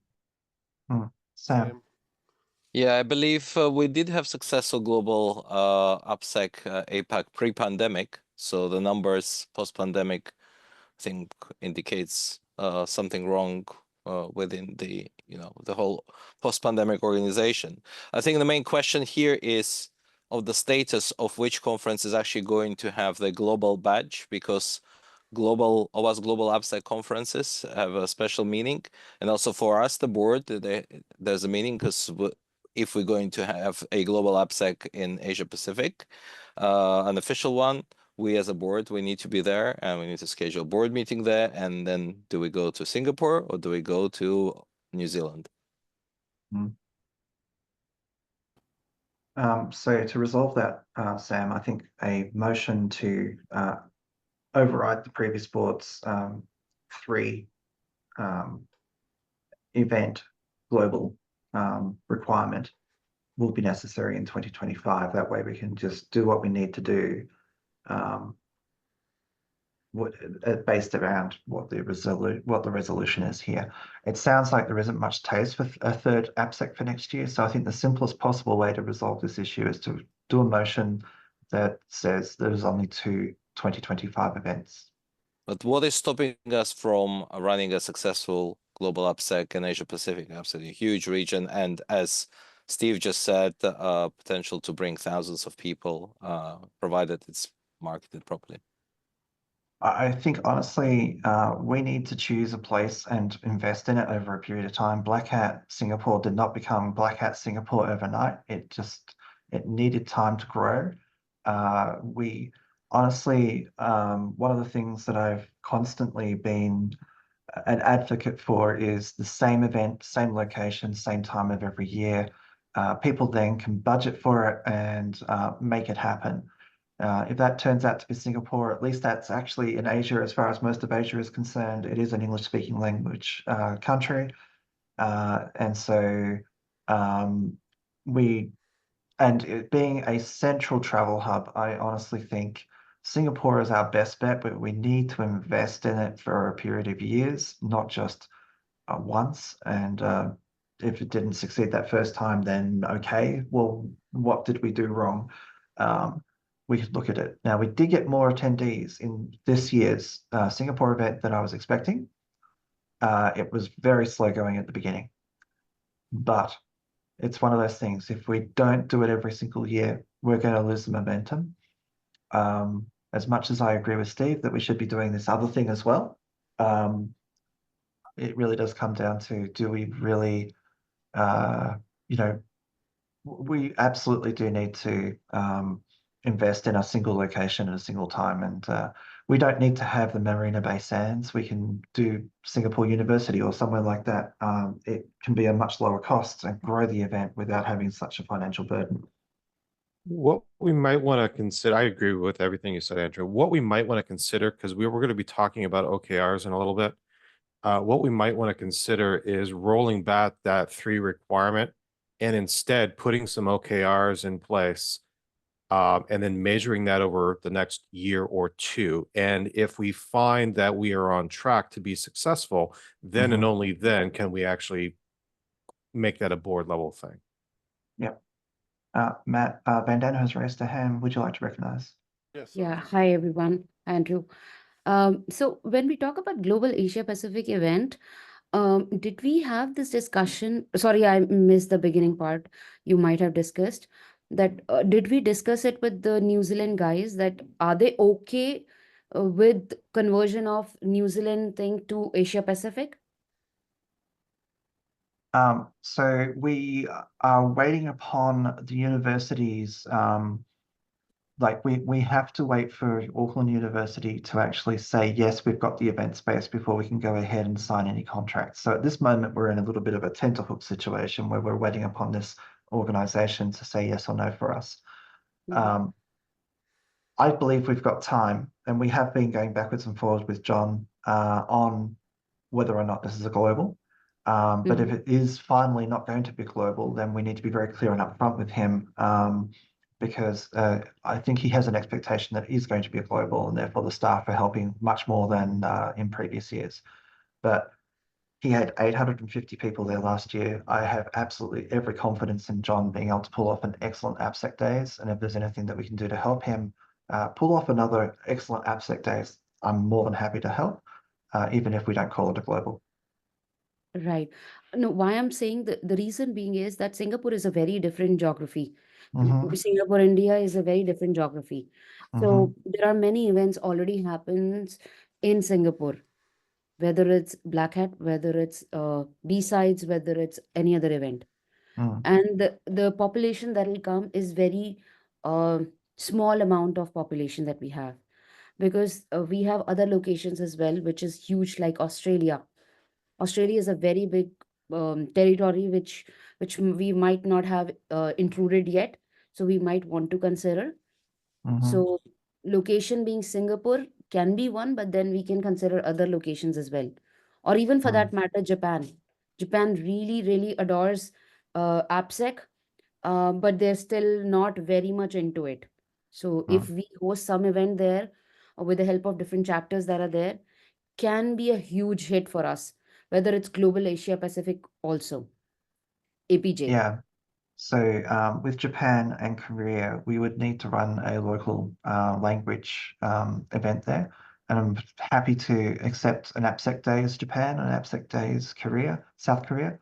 Sam. Yeah, I believe we did have successful global AppSec APAC pre-pandemic. So the numbers post-pandemic, I think, indicates something wrong within the the whole post-pandemic organization. I think the main question here is of the status of which conference is actually going to have the global badge, because OWASP Global AppSec conferences have a special meaning, and also for us, the board, there's a meaning, because if we're going to have a global AppSec in Asia Pacific, an official one, we as a board, we need to be there, and we need to schedule a board meeting there. And then do we go to Singapore or do we go to New Zealand? So to resolve that, Sam, I think a motion to override the previous board's 3 event global requirement will be necessary in 2025. That way we can just do what we need to do based around what the resolution is here. It sounds like there isn't much taste for a third AppSec for next year. So I think the simplest possible way to resolve this issue is to do a motion that says there's only 2 2025 events. But what is stopping us from running a successful global AppSec in Asia Pacific? Absolutely huge region, and as Steve just said, potential to bring thousands of people, provided it's marketed properly. I think honestly, we need to choose a place and invest in it over a period of time. Black Hat Singapore did not become Black Hat Singapore overnight. It needed time to grow. We honestly, one of the things that I've constantly been an advocate for is the same event, same location, same time of every year. People then can budget for it and make it happen. If that turns out to be Singapore, at least that's actually in Asia, as far as most of Asia is concerned. It is an English-speaking language country. And so it being a central travel hub, I honestly think Singapore is our best bet, but we need to invest in it for a period of years, not just once. And if it didn't succeed that first time, then okay, well, what did we do wrong? We could look at it. Now, we did get more attendees in this year's Singapore event than I was expecting. It was very slow going at the beginning, but it's one of those things. If we don't do it every single year, we're going to lose the momentum. As much as I agree with Steve that we should be doing this other thing as well, it really does come down to, do we really, we absolutely do need to invest in a single location at a single time. And we don't need to have the Marina Bay Sands. We can do Singapore University or somewhere like that. It can be a much lower cost and grow the event without having such a financial burden. What we might want to consider, I agree with everything you said, Andrew. What we might want to consider, because we're going to be talking about OKRs in a little bit, what we might want to consider is rolling back that 3 requirement and instead putting some OKRs in place, and then measuring that over the next year or 2. And if we find that we are on track to be successful, then and only then can we actually make that a board level thing. Yep. Matt, Vandana has raised a hand. Would you like to recognize? Yes. Yeah, hi everyone, Andrew. So when we talk about Global Asia Pacific event, did we have this discussion? Sorry, I missed the beginning part. You might have discussed that. Did we discuss it with the New Zealand guys that are they okay with conversion of New Zealand thing to Asia Pacific? So we are waiting upon the universities. Like we have to wait for Auckland University to actually say, yes, we've got the event space before we can go ahead and sign any contracts. So at this moment, we're in a little bit of a tenterhook situation where we're waiting upon this organization to say yes or no for us. I believe we've got time, and we have been going backwards and forwards with John on whether or not this is a global. But if it is finally not going to be global, then we need to be very clear and upfront with him, because I think he has an expectation that it is going to be a global, and therefore the staff are helping much more than in previous years. But he had 850 people there last year. I have absolutely every confidence in John being able to pull off an excellent AppSec Days, and if there's anything that we can do to help him pull off another excellent AppSec Days, I'm more than happy to help, even if we don't call it a global. Right. No, why I'm saying the reason being is that Singapore is a very different geography. Singapore, India is a very different geography. So there are many events already happens in Singapore, whether it's Black Hat, whether it's B-sides, whether it's any other event. And the population that will come is very small amount of population that we have, because we have other locations as well, which is huge, like Australia. Australia is a very big territory which we might not have intruded yet, so we might want to consider. So location being Singapore can be one, but then we can consider other locations as well, or even for that matter, Japan. Japan really, really adores AppSec, but they're still not very much into it. So if we host some event there, or with the help of different chapters that are there, can be a huge hit for us, whether it's Global Asia Pacific also, APJ. Yeah. So with Japan and Korea, we would need to run a local language event there. And I'm happy to accept an AppSec Days Japan and an AppSec Days Korea, South Korea.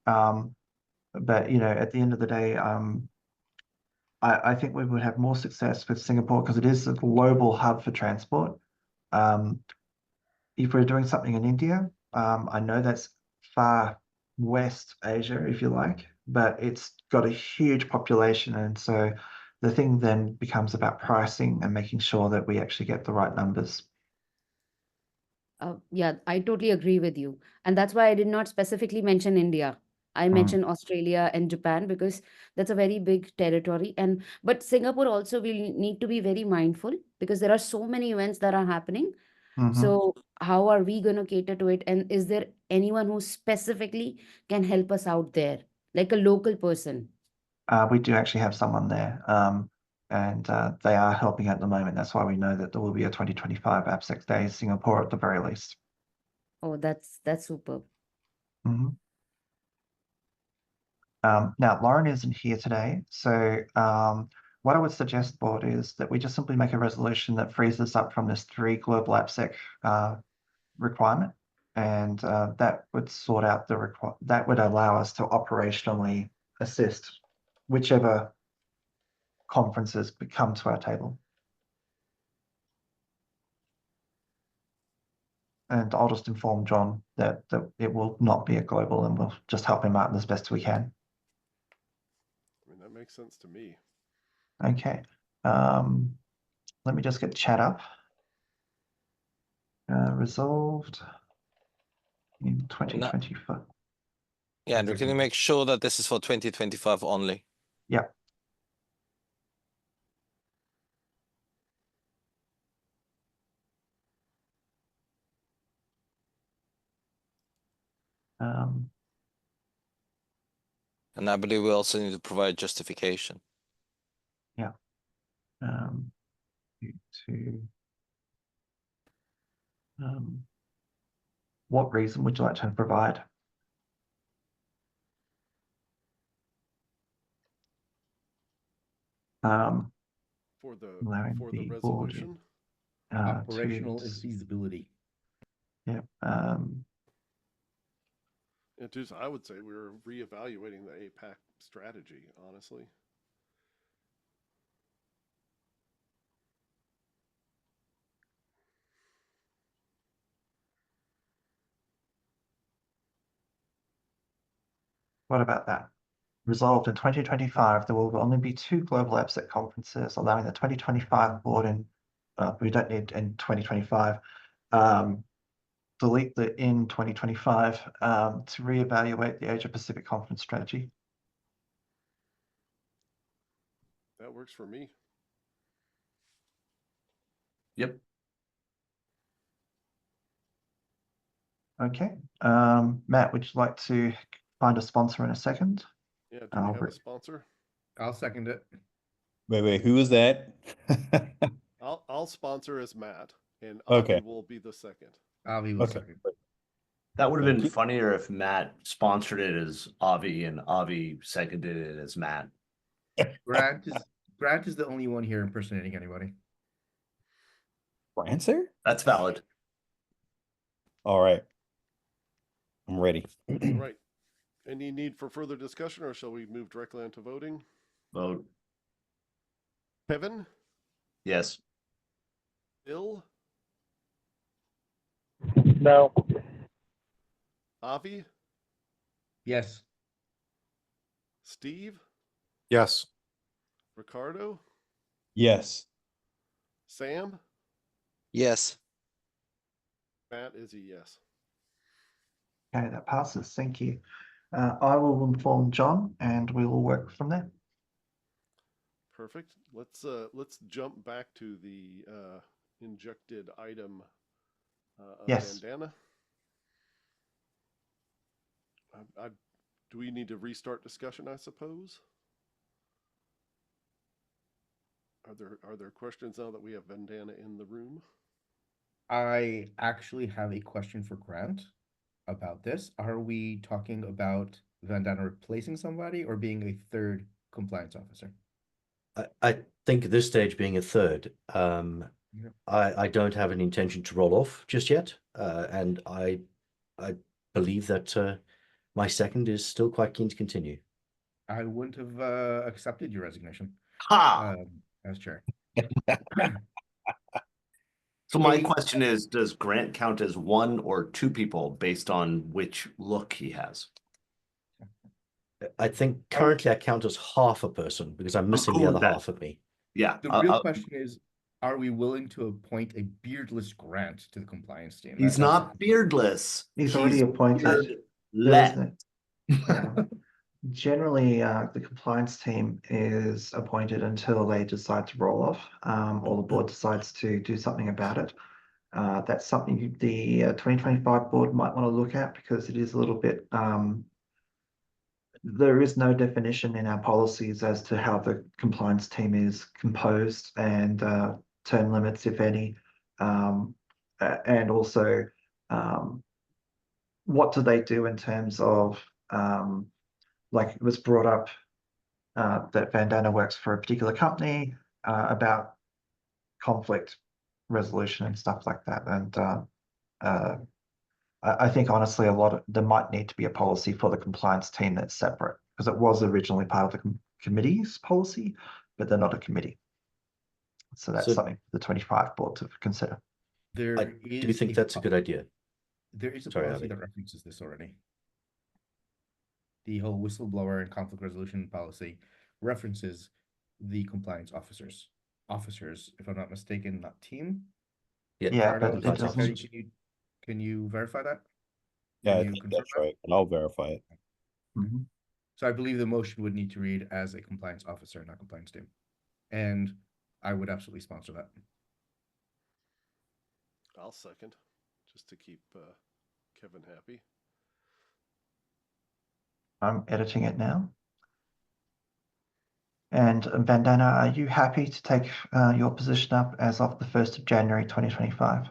But, you know, at the end of the day, I think we would have more success with Singapore because it is a global hub for transport. If we're doing something in India, I know that's far West Asia, if you like, but it's got a huge population. And so the thing then becomes about pricing and making sure that we actually get the right numbers. Yeah, I totally agree with you. And that's why I did not specifically mention India. I mentioned Australia and Japan because that's a very big territory. But Singapore also will need to be very mindful because there are so many events that are happening. So how are we going to cater to it? And is there anyone who specifically can help us out there, like a local person? We do actually have someone there, and they are helping at the moment. That's why we know that there will be a 2025 AppSec Days Singapore at the very least. Oh, that's superb. Now, Lauren isn't here today, so what I would suggest, Board, is that we just simply make a resolution that frees us up from this 3 global AppSec requirement, and that would sort out that would allow us to operationally assist whichever conferences come to our table. And I'll just inform John that it will not be a global, and we'll just help him out as best we can. I mean, that makes sense to me. Okay. Let me just get chat up. Resolved in 2025. Yeah, Andrew, can you make sure that this is for 2025 only? Yep. And I believe we also need to provide justification. Yeah. What reason would you like to provide? For the allowing board, resolution. Operational infeasibility. Yep. And just, I would say we're reevaluating the APAC strategy, honestly. What about that? Resolved in 2025, there will only be 2 global AppSec conferences, allowing the 2025 board and we don't need in 2025. Delete the in 2025 to reevaluate the Asia Pacific conference strategy. That works for me. Yep. Okay. Matt, would you like to find a sponsor in a second? Yeah, do we have a sponsor? I'll second it. Wait, who is that? I'll sponsor as Matt, and Okay. Avi will be the second. Avi will second. That would have Thank been you. funnier if Matt sponsored it as Avi and Avi seconded it as Matt. Grant is the only one here impersonating anybody. Answer? That's valid. All right. I'm ready. All right. Any need for further discussion, or shall we move directly on to voting? Vote. Kevin? Yes. Bill? No. Avi? Yes. Steve? Yes. Ricardo? Yes. Sam? Yes. Matt is a yes. Okay, that passes. Thank you. I will inform John, and we will work from there. Perfect. Let's jump back to the injected item of Yes. Bandana. Do we need to restart discussion, I suppose? Are there questions now that we have Bandana in the room? I actually have a question for Grant about this. Are we talking about Vandana replacing somebody or being a third compliance officer? I think at this stage being a third, I don't have an intention to roll off just yet. And I believe that my second is still quite keen to continue. I wouldn't have accepted your resignation as chair. So my question is, does Grant count as 1 or 2 people based on which look he has? I think currently I count as half a person because I'm missing the other half of me. Yeah. The real question is, are we willing to appoint a beardless Grant to the compliance team? He's not beardless. He's already appointed. Generally, the compliance team is appointed until they decide to roll off, or the board decides to do something about it. That's something the 2025 board might want to look at because it is a little bit, there is no definition in our policies as to how the compliance team is composed and term limits, if any, and also what do they do in terms of like it was brought up that Vandana works for a particular company about conflict resolution and stuff like that. And I think honestly, there might need to be a policy for the compliance team that's separate because it was originally part of the committee's policy, but they're not a committee. So that's something for the 25 board to consider. Do you think that's a good idea? There is a policy that references this already. The whole whistleblower and conflict resolution policy references the compliance officers. officers, if I'm not mistaken, not team. Yeah, Yeah, Ricardo, but is it that Secretary, doesn't. can you verify that? Yeah, Can I you think confirm that's that? right, and I'll verify it. Mhm. So I believe the motion would need to read as a compliance officer, not compliance team. And I would absolutely sponsor that. I'll second, just to keep Kevin happy. I'm editing it now. And Vandana, are you happy to take your position up as of the 1st of January 2025?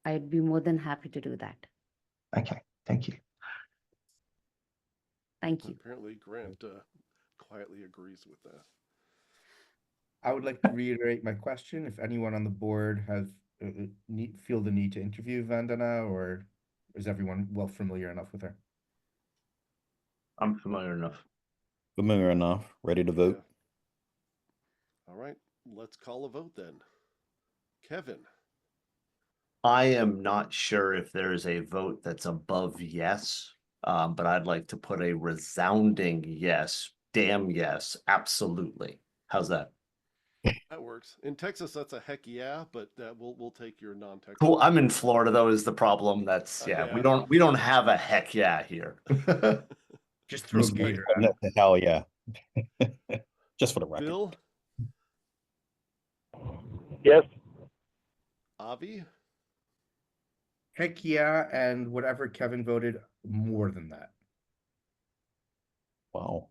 I'd be more than happy to do that. Okay, thank you. Thank you. Apparently Grant quietly agrees with that. I would like to reiterate my question. If anyone on the board has feel the need to interview Vandana, or is everyone well familiar enough with her? I'm familiar enough. Familiar enough, ready to vote. Yeah. All right, let's call a vote then. Kevin. I am not sure if there is a vote that's above yes, but I'd like to put a resounding yes, damn yes, absolutely. How's that? That works. In Texas, that's a heck yeah, but we'll take your non-Texas. Cool. I'm in Florida though, is the problem. That's Yeah. we don't have a heck yeah here. Just throw Just Gator the at it. hell yeah. Just for the record. Bill. Yes. Avi. Heck yeah, and whatever Kevin voted, more than that. Wow.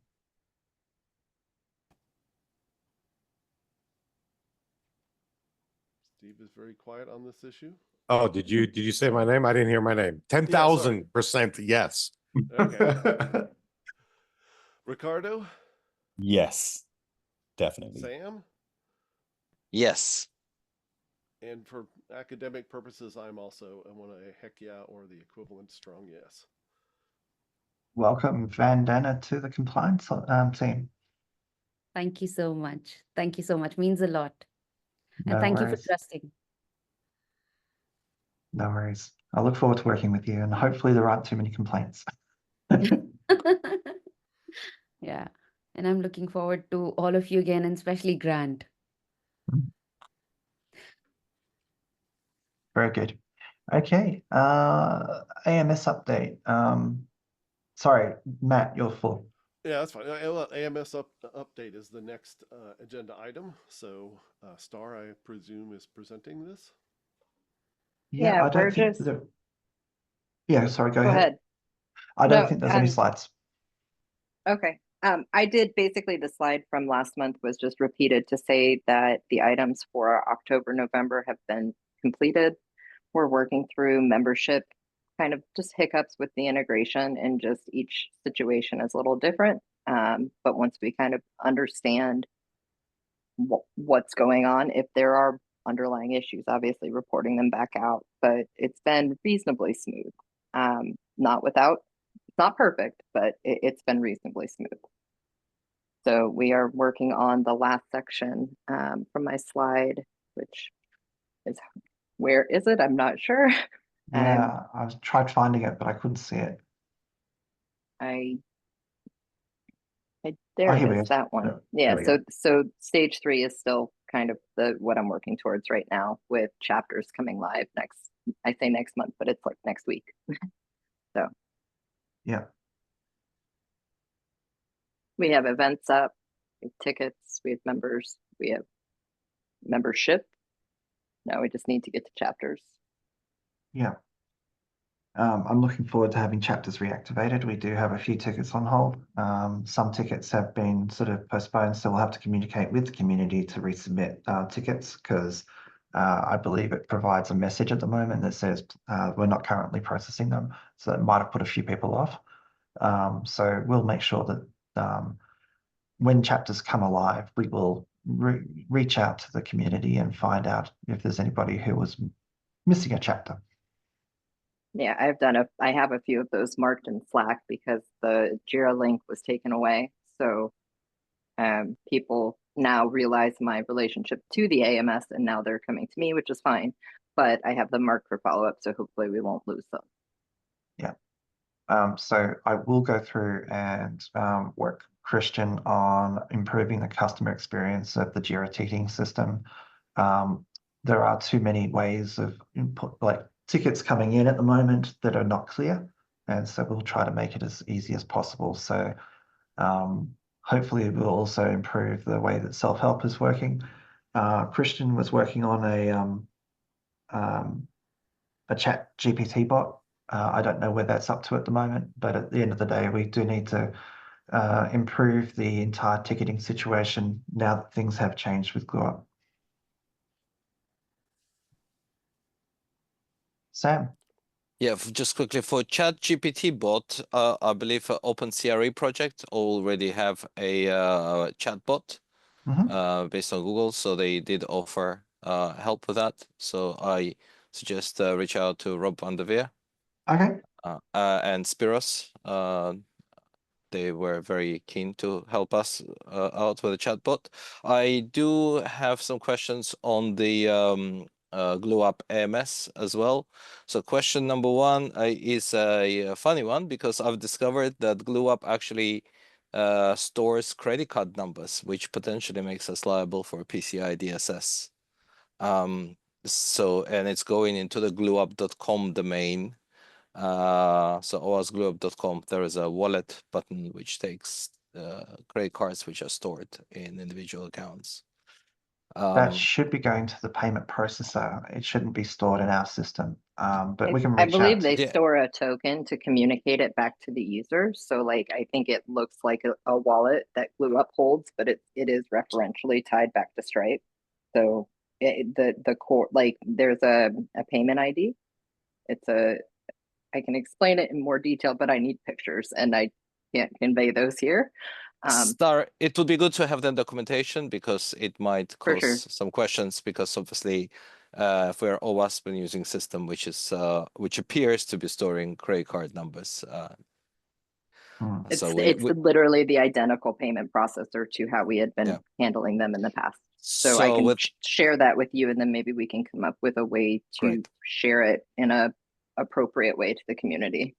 Steve is very quiet on this issue. Oh, did you say my name? I didn't hear my name. 10,000% yes. Okay. Ricardo. Yes, definitely. Sam. Yes. And for academic purposes, I want a heck yeah or the equivalent strong yes. Welcome, Vandana, to the compliance team. Thank you so much. Thank you so much. Means a lot. And No thank you for worries. trusting. No worries. I look forward to working with you, and hopefully there aren't too many complaints. Yeah. And I'm looking forward to all of you again, and especially Grant. Very good. Okay. AMS update. Sorry, Matt, you're full. Yeah, that's fine. AMS update is the next agenda item. So Star, I presume, is presenting this. Yeah, I don't think Burgess. Yeah, sorry, go Go ahead. ahead. I don't No, think there's any slides. Okay. I did basically the slide from last month was just repeated to say that the items for October, November have been completed. We're working through membership, kind of just hiccups with the integration, and just each situation is a little different. But once we kind of understand what's going on, if there are underlying issues, obviously reporting them back out, but it's been reasonably smooth. It's not perfect, but it's been reasonably smooth. So we are working on the last section from my slide, which is, where is it? I'm not sure. Yeah, I tried finding it, but I couldn't see it. There here it we is, go. that one. There Yeah, we go. so stage 3 is still kind of what I'm working towards right now, with chapters coming live I say next month, but it's like next week. So yeah, we have events up, we have tickets, we have members, we have membership. Now we just need to get to chapters. yeah. I'm looking forward to having chapters reactivated. We do have a few tickets on hold. Some tickets have been sort of postponed, so we'll have to communicate with the community to resubmit tickets, because I believe it provides a message at the moment that says we're not currently processing them. So it might have put a few people off. So we'll make sure that when chapters come alive, we will reach out to the community and find out if there's anybody who was missing a chapter. Yeah, I have a few of those marked in Slack because the Jira link was taken away. So people now realize my relationship to the AMS, and now they're coming to me, which is fine. But I have them marked for follow-up, so hopefully we won't lose them. Yeah. So I will go through and work Christian on improving the customer experience of the Jira ticketing system. There are too many ways of input, like tickets coming in at the moment that are not clear. And so we'll try to make it as easy as possible. So hopefully we'll also improve the way that self-help is working. Christian was working on a chat GPT bot. I don't know where that's up to at the moment, but at the end of the day, we do need to improve the entire ticketing situation now that things have changed with GlueUp. Sam? Yeah, just quickly for Chat GPT bot, I believe OpenCRE project already have a chat bot based on Google, so they did offer help with that. So I suggest reach out to Rob van der Veer. Okay. And Spiros. They were very keen to help us out with the chatbot. I do have some questions on the GlueUp AMS as well. So question number one is a funny one because I've discovered that GlueUp actually stores credit card numbers, which potentially makes us liable for PCI DSS. And it's going into the glueup.com domain. So owasglueup.com, there is a wallet button which takes credit cards which are stored in individual accounts. That should be going to the payment processor. It shouldn't be stored in our system. But we can I reach believe out they to. store a token to communicate it back to the user. So like, I think it looks like a wallet that GlueUp holds, but it is referentially tied back to Stripe. So the core, like there's a payment ID. I can explain it in more detail, but I need pictures and I can't convey those here. Star, it would be good to have the documentation because it might For cause sure. some questions because obviously if we're OWASP and using system which appears to be storing credit card numbers. It's So literally the identical payment processor to how we had been handling them in the past. So I can share that with you and then maybe we can come up with a way to share it in a appropriate way to the community.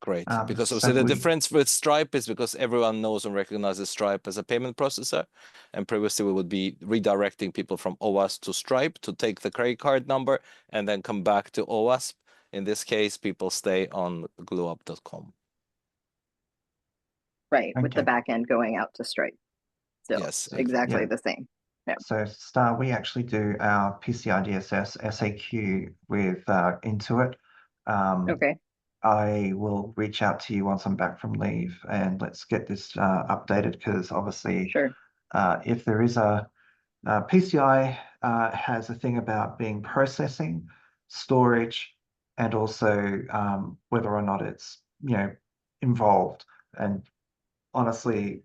Great, because obviously the difference with Stripe is because everyone knows and recognizes Stripe as a payment processor, and previously we would be redirecting people from OWASP to Stripe to take the credit card number and then come back to OWASP. In this case, people stay on glueup.com. Right, with the back end going out to Stripe. Still, yes, exactly the same. Yeah. So Star, we actually do our PCI DSS SAQ with Intuit. Okay. I will reach out to you once I'm back from leave and let's get this updated because obviously if there is a PCI has a thing about being processing, storage, and also whether or not it's involved. And honestly,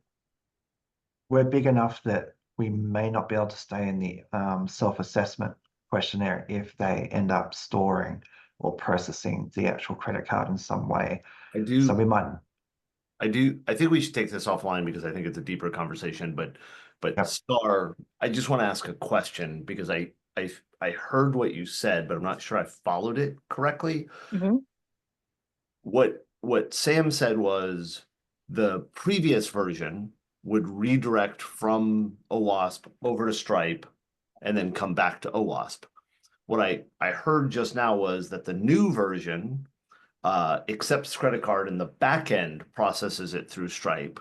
we're big enough that we may not be able to stay in the self-assessment questionnaire if they end up storing or processing the actual credit card in some way. So we might. I think we should take this offline because I think it's a deeper conversation, but Star, I just want to ask a question because I heard what you said, but I'm not sure I followed it correctly. What Sam said was the previous version would redirect from OWASP over to Stripe and then come back to OWASP. What I heard just now was that the new version accepts credit card and the back end processes it through Stripe.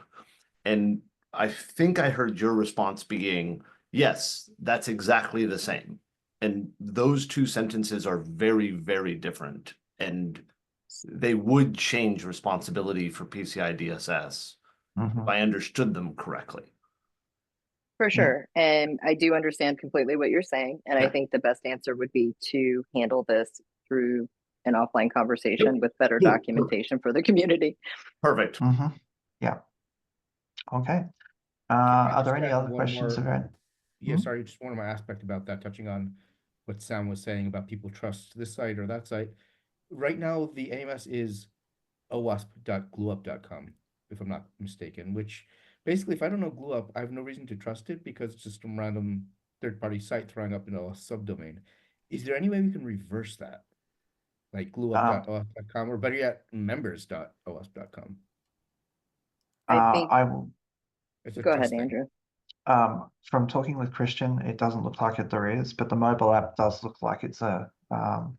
And I think I heard your response being, yes, that's exactly the same. And those two sentences are very, very different. And they would change responsibility for PCI DSS if I understood them correctly. For sure. And I do understand completely what you're saying. And I think the best answer would be to handle this through an offline conversation with better documentation for the community. Perfect. Yeah. Okay. Are there any other questions around? Yeah, sorry, just one more aspect about that, touching on what Sam was saying about people trust this site or that site. Right now, the AMS is owasp.glueup.com, if I'm not mistaken, which basically, if I don't know GlueUp, I have no reason to trust it because it's just some random third-party site throwing up in a subdomain. Is there any way we can reverse that? like glueup.owasp.com, or better yet, members.owasp.com. I think. I will. It's a Go trust ahead, thing. Andrew. From talking with Christian, it doesn't look like there is, but the mobile app does look like it's an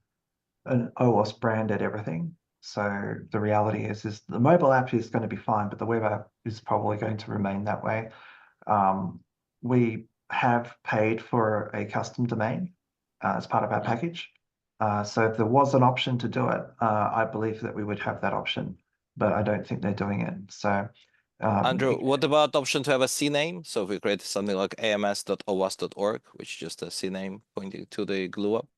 OWASP branded everything. So the reality is the mobile app is going to be fine, but the web app is probably going to remain that way. We have paid for a custom domain as part of our package. So if there was an option to do it, I believe that we would have that option, but I don't think they're doing it. So Andrew, what about the option to have a CNAME? So if we create something like ams.owasp.org, which is just a CNAME pointing to the glue up.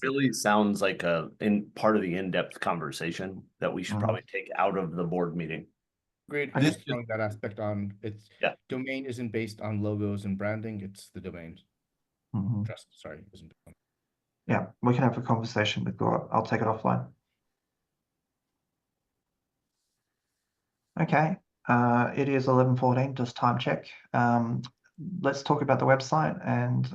Really sounds like part of the in-depth conversation that we should probably take out of the board meeting. Agreed. Just throwing that aspect on. It's domain isn't based on logos and branding. It's the domain. Trust. Sorry, isn't. Yeah, we can have a conversation with Gore. I'll take it offline. Okay. It is 11:14. Just time check. Let's talk about the website and.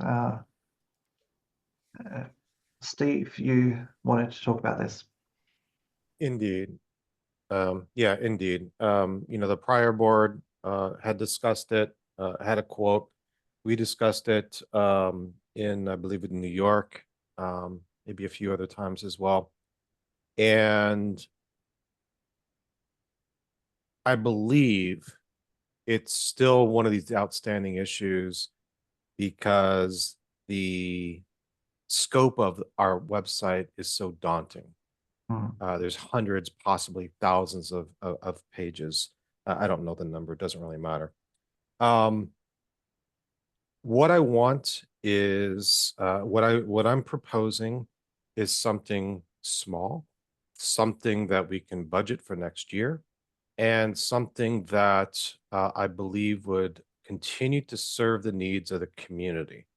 Steve, you wanted to talk about this. Indeed. Yeah, indeed. The prior board had discussed it, had a quote. We discussed it in, I believe, in New York, maybe a few other times as well. And I believe it's still one of these outstanding issues because the scope of our website is so daunting. There's hundreds, possibly thousands of pages. I don't know the number, it doesn't really matter. What I want is what I'm proposing is something small, something that we can budget for next year, and something that I believe would continue to serve the needs of the community.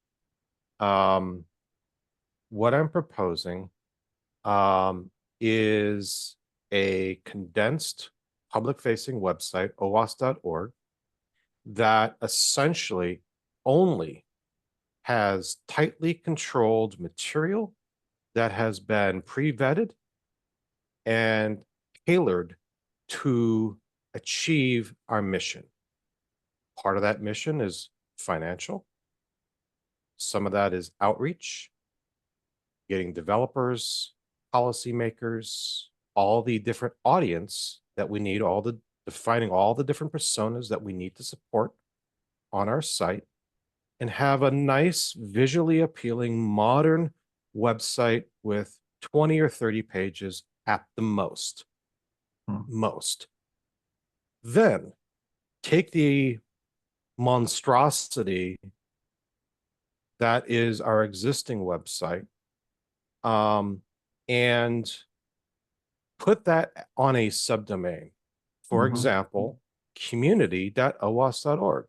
What I'm proposing is a condensed public-facing website, OWASP.org, that essentially only has tightly controlled material that has been pre-vetted and tailored to achieve our mission. Part of that mission is financial. Some of that is outreach, getting developers, policymakers, all the different audience that we need, defining all the different personas that we need to support on our site, and have a nice, visually appealing, modern website with 20 or 30 pages at the most. Then take the monstrosity that is our existing website and put that on a subdomain. For example, community.owasp.org.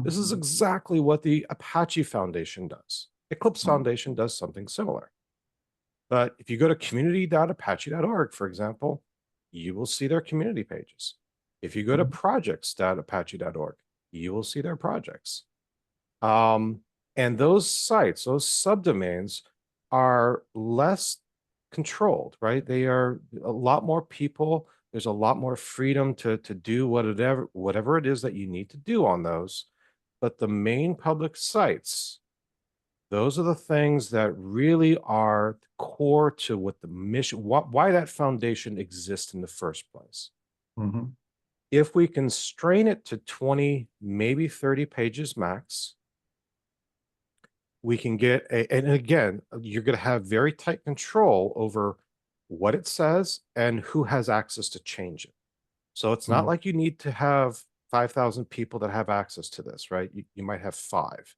This is exactly what the Apache Foundation does. Eclipse Foundation does something similar. But if you go to community.apache.org, for example, you will see their community pages. If you go to projects.apache.org, you will see their projects. And those sites, those subdomains, are less controlled, right? They are a lot more people. There's a lot more freedom to do whatever it is that you need to do on those. But the main public sites, those are the things that really are core to what the mission, why that foundation exists in the first place. If we constrain it to 20, maybe 30 pages max, we can get and again, you're going to have very tight control over what it says and who has access to change it. So it's not like you need to have 5,000 people that have access to this, right? You might have 5.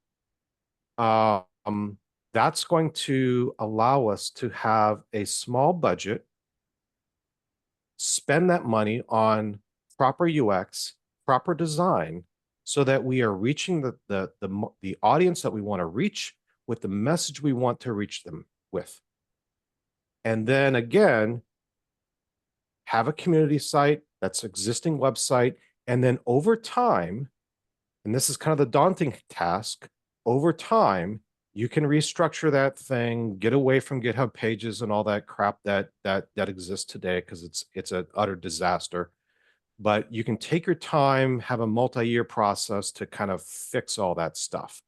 That's going to allow us to have a small budget, spend that money on proper UX, proper design, so that we are reaching the audience that we want to reach with the message we want to reach them with. And then again, have a community site that's existing website, and then over time, and this is kind of the daunting task, over time, You can restructure that thing, get away from GitHub pages and all that crap that exists today, because it's an utter disaster. But you can take your time, have a multi-year process to kind of fix all that stuff.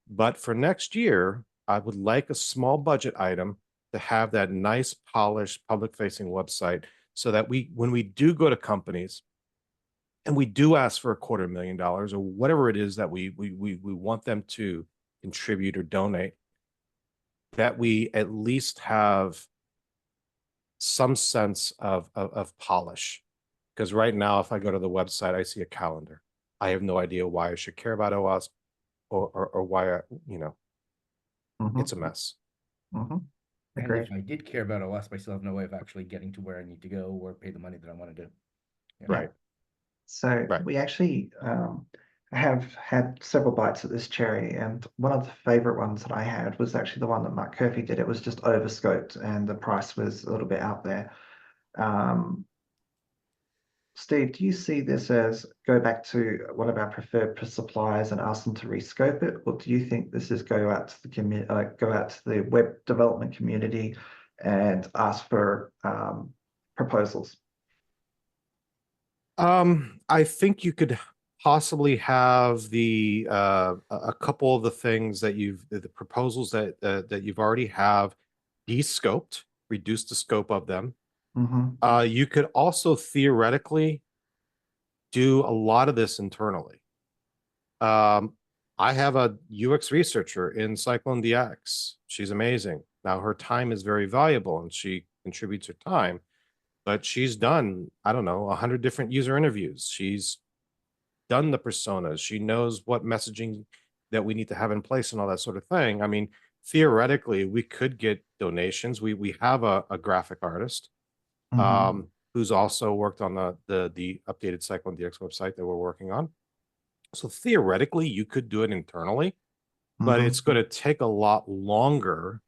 But for next year, I would like a small budget item to have that nice, polished, public-facing website, so that when we do go to companies and we do ask for $250,000 or whatever it is that we want them to contribute or donate, that we at least have some sense of polish. Because right now, if I go to the website, I see a calendar. I have no idea why I should care about OWASP or why it's a mess. And if I did care about OWASP, I still have no way of actually getting to where I need to go or pay the money that I want to do. Right. So we actually have had several bites at this cherry, and one of the favorite ones that I had was actually the one that Mark Curfew did. It was just overscoped and the price was a little bit out there. Steve, do you see this as go back to one of our preferred suppliers and ask them to rescope it, or do you think this is go out to the community, go out to the web development community and ask for proposals? I think you could possibly have the a couple of the things that the proposals that you've already have de-scoped, reduce the scope of them. You could also theoretically do a lot of this internally. I have a UX researcher in Cyclone DX. She's amazing. Now her time is very valuable and she contributes her time, but she's done, I don't know, 100 different user interviews. She's done the personas. She knows what messaging that we need to have in place and all that sort of thing. I mean, theoretically, we could get donations. We have a graphic artist who's also worked on the updated Cyclone DX website that we're working on. So theoretically, you could do it internally, but it's going to take a lot longer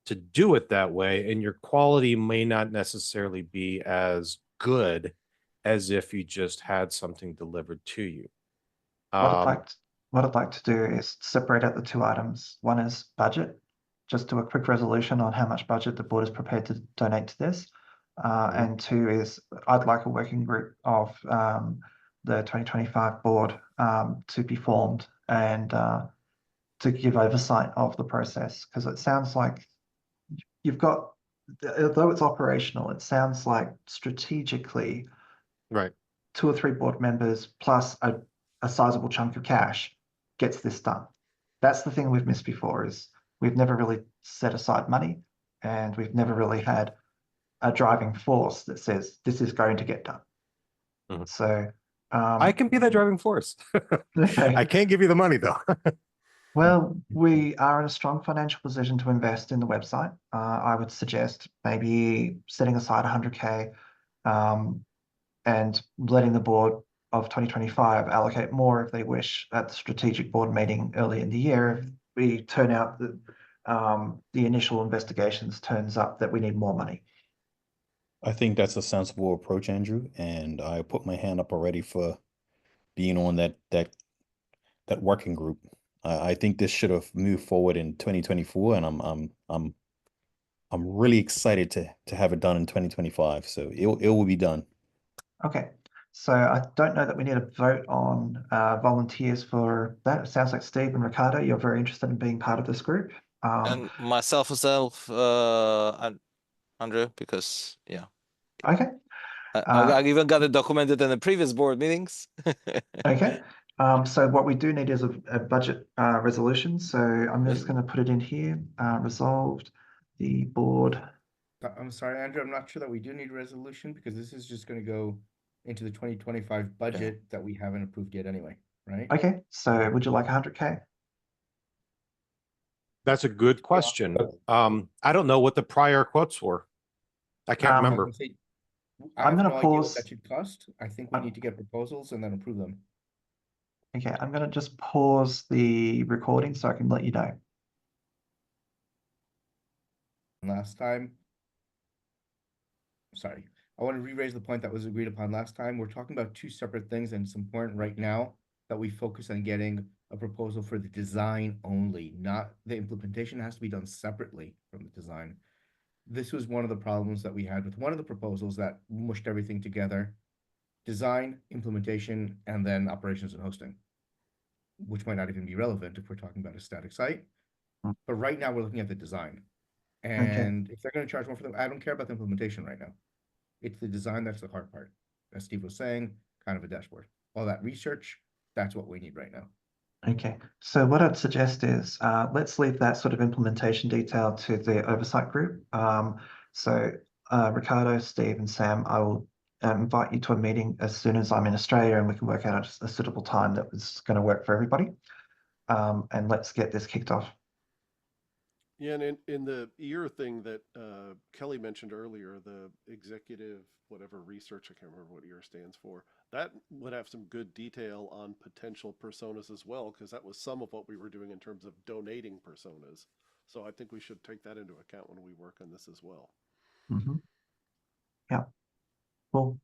to do it that way, and your quality may not necessarily be as good as if you just had something delivered to you. What I'd like to do is separate out the two items. One is budget, just do a quick resolution on how much budget the board is prepared to donate to this. And two is I'd like a working group of the 2025 board to be formed and to give oversight of the process, because it sounds like you've got, although it's operational, it sounds like strategically, 2 or 3 board members plus a sizable chunk of cash gets this done. That's the thing we've missed before, is we've never really set aside money, and we've never really had a driving force that says this is going to get done. So I can be that driving force. I can't give you the money though. Well, we are in a strong financial position to invest in the website. I would suggest maybe setting aside 100K and letting the board of 2025 allocate more if they wish at the strategic board meeting early in the year. If we turn out that the initial investigations turns up that we need more money. I think that's a sensible approach, Andrew, and I put my hand up already for being on that working group. I think this should have moved forward in 2024, and I'm really excited to have it done in 2025. So it will be done. Okay, so I don't know that we need a vote on volunteers for that. It sounds like Steve and Ricardo, you're very interested in being part of this group. And myself, and Andrew, because Okay. I even got it documented in the previous board meetings. Okay. So what we do need is a budget resolution. So I'm just going to put it in here. Resolved, the board. I'm sorry, Andrew, I'm not sure that we do need a resolution, because this is just going to go into the 2025 budget that we haven't approved yet anyway, right? Okay. So would you like 100K? That's a good question. I don't know what the prior quotes were. I can't remember. I'm going to pause. What that should cost. I think we need to get proposals and then approve them. Okay, I'm going to just pause the recording so I can let you know. Last time, sorry, I want to re-raise the point that was agreed upon last time. We're talking about 2 separate things, and it's important right now that we focus on getting a proposal for the design only, not the implementation has to be done separately from the design. This was one of the problems that we had with one of the proposals that mushed everything together: design, implementation, and then operations and hosting, which might not even be relevant if we're talking about a static site. But right now we're looking at the design. And if they're going to charge more for them, I don't care about the implementation right now. It's the design that's the hard part. As Steve was saying, kind of a dashboard. All that research, that's what we need right now. Okay, so what I'd suggest is let's leave that sort of implementation detail to the oversight group. Ricardo, Steve, and Sam, I will invite you to a meeting as soon as I'm in Australia, and we can work out a suitable time that was going to work for everybody. And let's get this kicked off. Yeah, and in the EAR thing that Kelly mentioned earlier, the executive whatever research, I can't remember what EAR stands for, that would have some good detail on potential personas as well, because that was some of what we were doing in terms of donating personas. So I think we should take that into account when we work on this as well. Mm-hmm. Yeah, cool.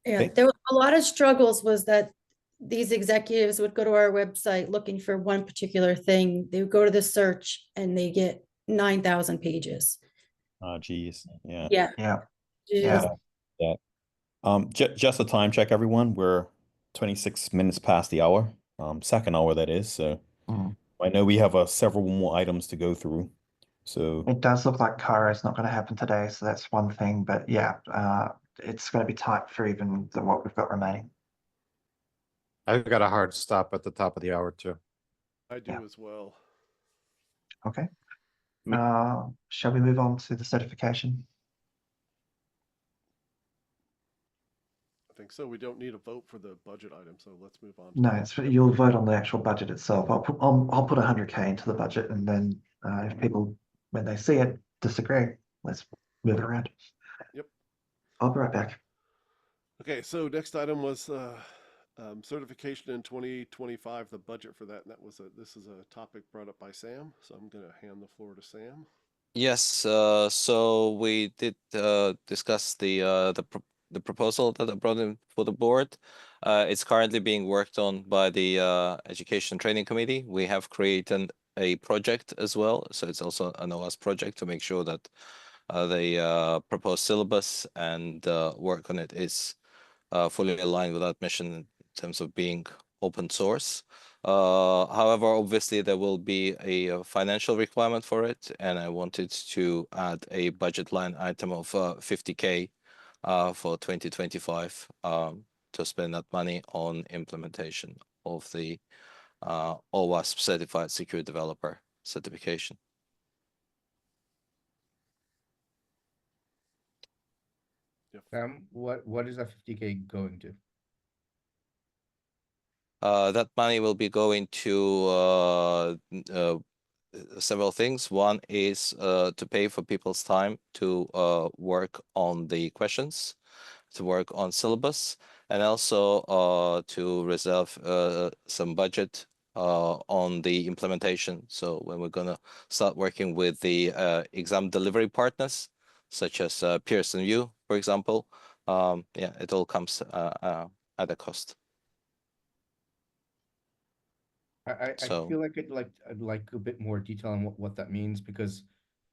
Yeah, there were a lot of struggles was that these executives would go to our website looking for one particular thing. They would go to the search and they get 9,000 pages. Oh, geez. Yeah. Yeah. Yeah. Just- Yeah. Just a time check, everyone. We're 26 minutes past the hour. Second hour, that is. So I know we have several more items to go through. So it does look like Cairo is not going to happen today, so that's one thing. But yeah, it's going to be tight for even what we've got remaining. I've got a hard stop at the top of the hour too. I do as well. Okay. Shall we move on to the certification? I think so. We don't need a vote for the budget item, so let's move on. No, you'll vote on the actual budget itself. I'll put 100K into the budget, and then if people, when they see it, disagree, let's move it around. Yep. I'll be right back. Okay, so next item was certification in 2025, the budget for that, and this is a topic brought up by Sam, so I'm going to hand the floor to Sam. Yes, so we did discuss the proposal that I brought in for the board. It's currently being worked on by the Education Training Committee. We have created a project as well, so it's also an OWASP project to make sure that the proposed syllabus and work on it is fully aligned with that mission in terms of being open source. However, obviously there will be a financial requirement for it, and I wanted to add a budget line item of 50K for 2025 to spend that money on implementation of the OWASP Certified Secure Developer certification. Sam, what is that 50K going to? That money will be going to several things. One is to pay for people's time to work on the questions, to work on syllabus, and also to reserve some budget on the implementation. So when we're gonna start working with the exam delivery partners, such as Pearson VUE, for example, yeah, it all comes at a cost. I feel like I'd like a bit more detail on what that means, because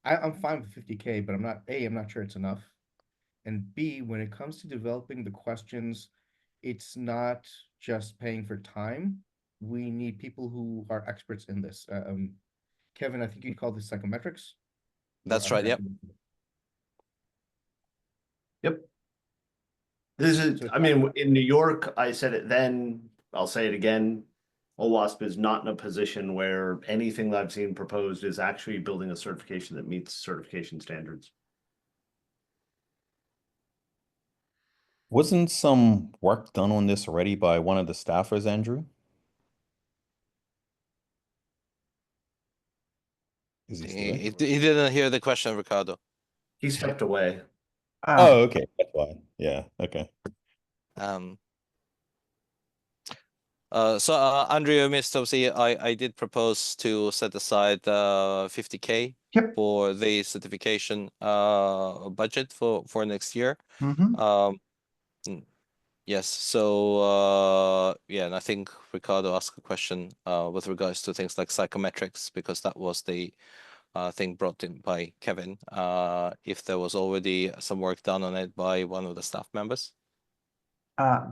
I'm fine with 50K, but I'm not sure it's enough. And B, when it comes to developing the questions, it's not just paying for time. We need people who are experts in this. Kevin, I think you call this psychometrics. That's right. Yep. Yep. This is, I mean, in New York, I said it then, I'll say it again. OWASP is not in a position where anything that I've seen proposed is actually building a certification that meets certification standards. wasn't some work done on this already by one of the staffers, Andrew? Is he still He there? didn't hear the question, Ricardo. He stepped away. Oh, okay. That's why. Yeah. Okay. So Andrew, you missed, obviously, I did propose to set aside 50K for the certification budget for next year. Yes, so yeah, and I think Ricardo asked a question with regards to things like psychometrics, because that was the thing brought in by Kevin. If there was already some work done on it by one of the staff members.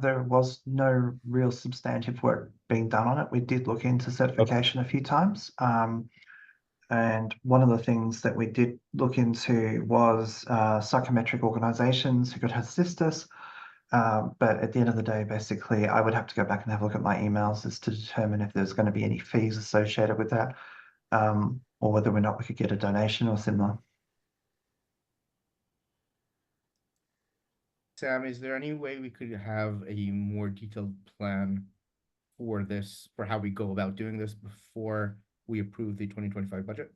There was no real substantive work being done on it. We did look into certification a few times. And one of the things that we did look into was psychometric organizations who could assist us. But at the end of the day, basically, I would have to go back and have a look at my emails as to determine if there's going to be any fees associated with that, or whether or not we could get a donation or similar. Sam, is there any way we could have a more detailed plan for this, for how we go about doing this before we approve the 2025 budget?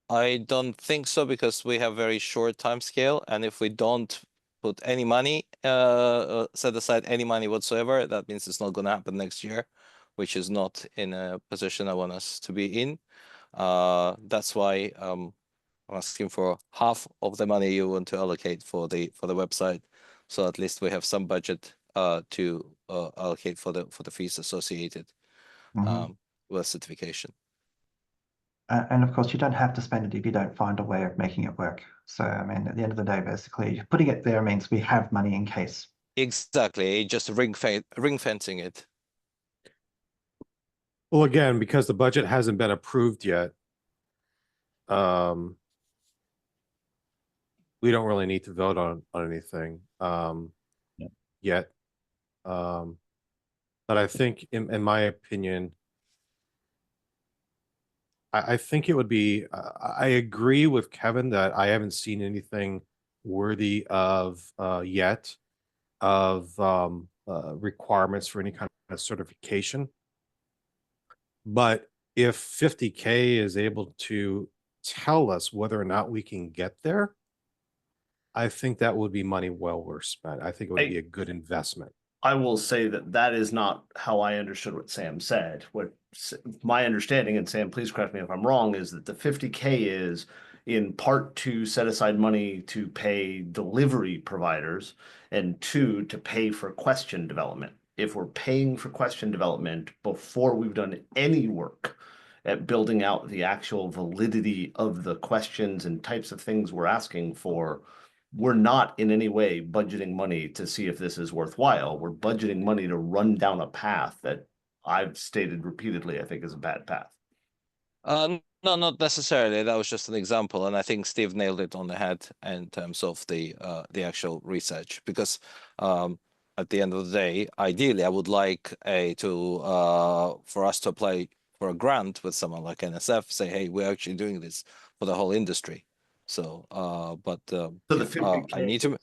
I don't think so, because we have very short time scale, and if we don't put any money, set aside any money whatsoever, that means it's not going to happen next year, which is not in a position I want us to be in. That's why I'm asking for half of the money you want to allocate for the website, so at least we have some budget to allocate for the fees associated with certification. And of course, you don't have to spend it if you don't find a way of making it work. So, I mean, at the end of the day, basically, putting it there means we have money in case. Exactly, just ring fencing it. Well, again, because the budget hasn't been approved yet, we don't really need to vote on anything yet. But I think, in my opinion, I think it would be, I agree with Kevin that I haven't seen anything worthy of yet of requirements for any kind of certification. But if 50K is able to tell us whether or not we can get there, I think that would be money well worth spent. I think it would be a good investment. I will say that that is not how I understood what Sam said. What my understanding, and Sam, please correct me if I'm wrong, is that the 50K is in part to set aside money to pay delivery providers, and two, to pay for question development. If we're paying for question development before we've done any work at building out the actual validity of the questions and types of things we're asking for, we're not in any way budgeting money to see if this is worthwhile. We're budgeting money to run down a path that I've stated repeatedly I think is a bad path. No, not necessarily. That was just an example, and I think Steve nailed it on the head in terms of the actual research. Because at the end of the day, ideally, I would like for us to apply for a grant with someone like NSF. Say, hey, we're actually doing this for the whole industry. So, but so the 50K I need to.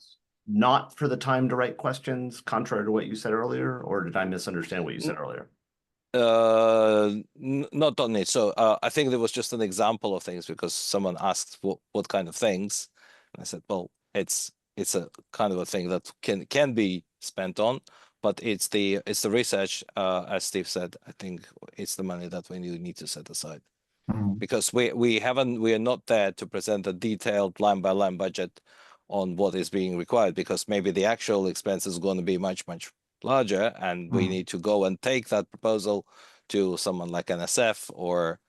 Not for the time to write questions, contrary to what you said earlier, or did I misunderstand what you said earlier? Not on it. So I think there was just an example of things, because someone asked what kind of things, and I said, well, it's a kind of a thing that can be spent on, but it's the research, as Steve said. I think it's the money that we need to set aside, because we are not there to present a detailed line by line budget on what is being required, because maybe the actual expense is going to be much larger, and we need to go and take that proposal to someone like NSF or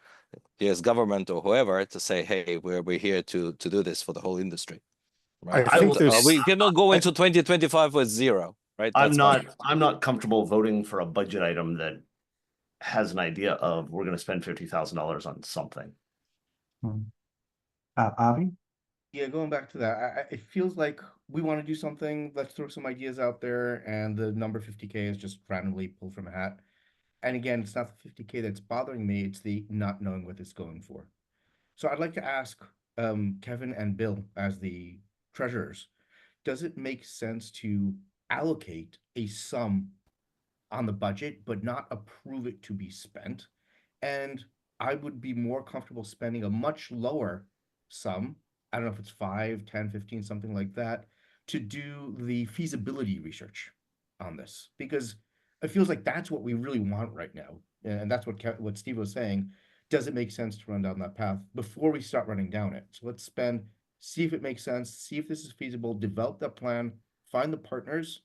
US government or whoever to say, hey, we're here to do this for the whole industry. Right? I think we cannot go into 2025 with zero, right? I'm not comfortable voting for a budget item that has an idea of we're going to spend $50,000 on something. Avi? Yeah, going back to that, it feels like we want to do something. Let's throw some ideas out there, and the number 50K is just randomly pulled from a hat. And again, it's not the 50K that's bothering me, it's the not knowing what it's going for. So I'd like to ask Kevin and Bill, as the treasurers, does it make sense to allocate a sum on the budget, but not approve it to be spent? And I would be more comfortable spending a much lower sum, I don't know if it's 5, 10, 15, something like that, to do the feasibility research on this, because it feels like that's what we really want right now. And that's what Steve was saying. Does it make sense to run down that path before we start running down it? So let's see if it makes sense, see if this is feasible, develop that plan, find the partners,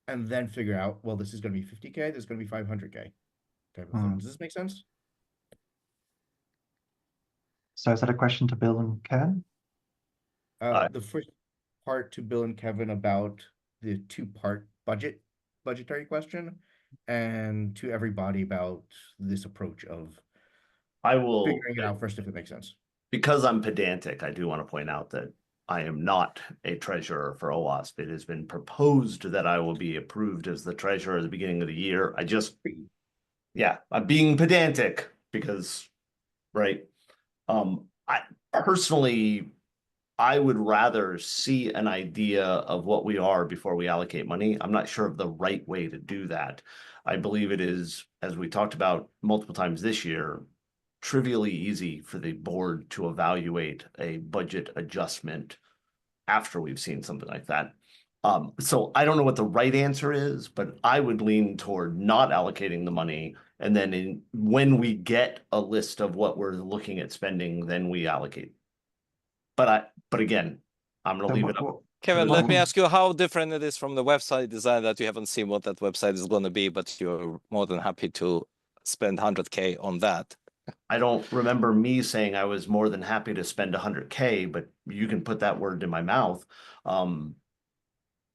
and then figure out, well, this is going to be 50K, this is going to be 500K type of thing. Does this make sense? So is that a question to Bill and Kevin? The first part to Bill and Kevin about the two-part budgetary question, and to everybody about this approach of I will figuring it out first, if it makes sense. Because I'm pedantic, I do want to point out that I am not a treasurer for OWASP. It has been proposed that I will be approved as the treasurer at the beginning of the year. I'm being pedantic because, right? I personally, I would rather see an idea of what we are before we allocate money. I'm not sure of the right way to do that. I believe it is, as we talked about multiple times this year, trivially easy for the board to evaluate a budget adjustment after we've seen something like that. So I don't know what the right answer is, but I would lean toward not allocating the money. And then when we get a list of what we're looking at spending, then we allocate. But again, I'm going to leave it up. Kevin, let me ask you how different it is from the website design that you haven't seen what that website is going to be, but you're more than happy to spend 100K on that. I don't remember me saying I was more than happy to spend 100K, but you can put that word in my mouth.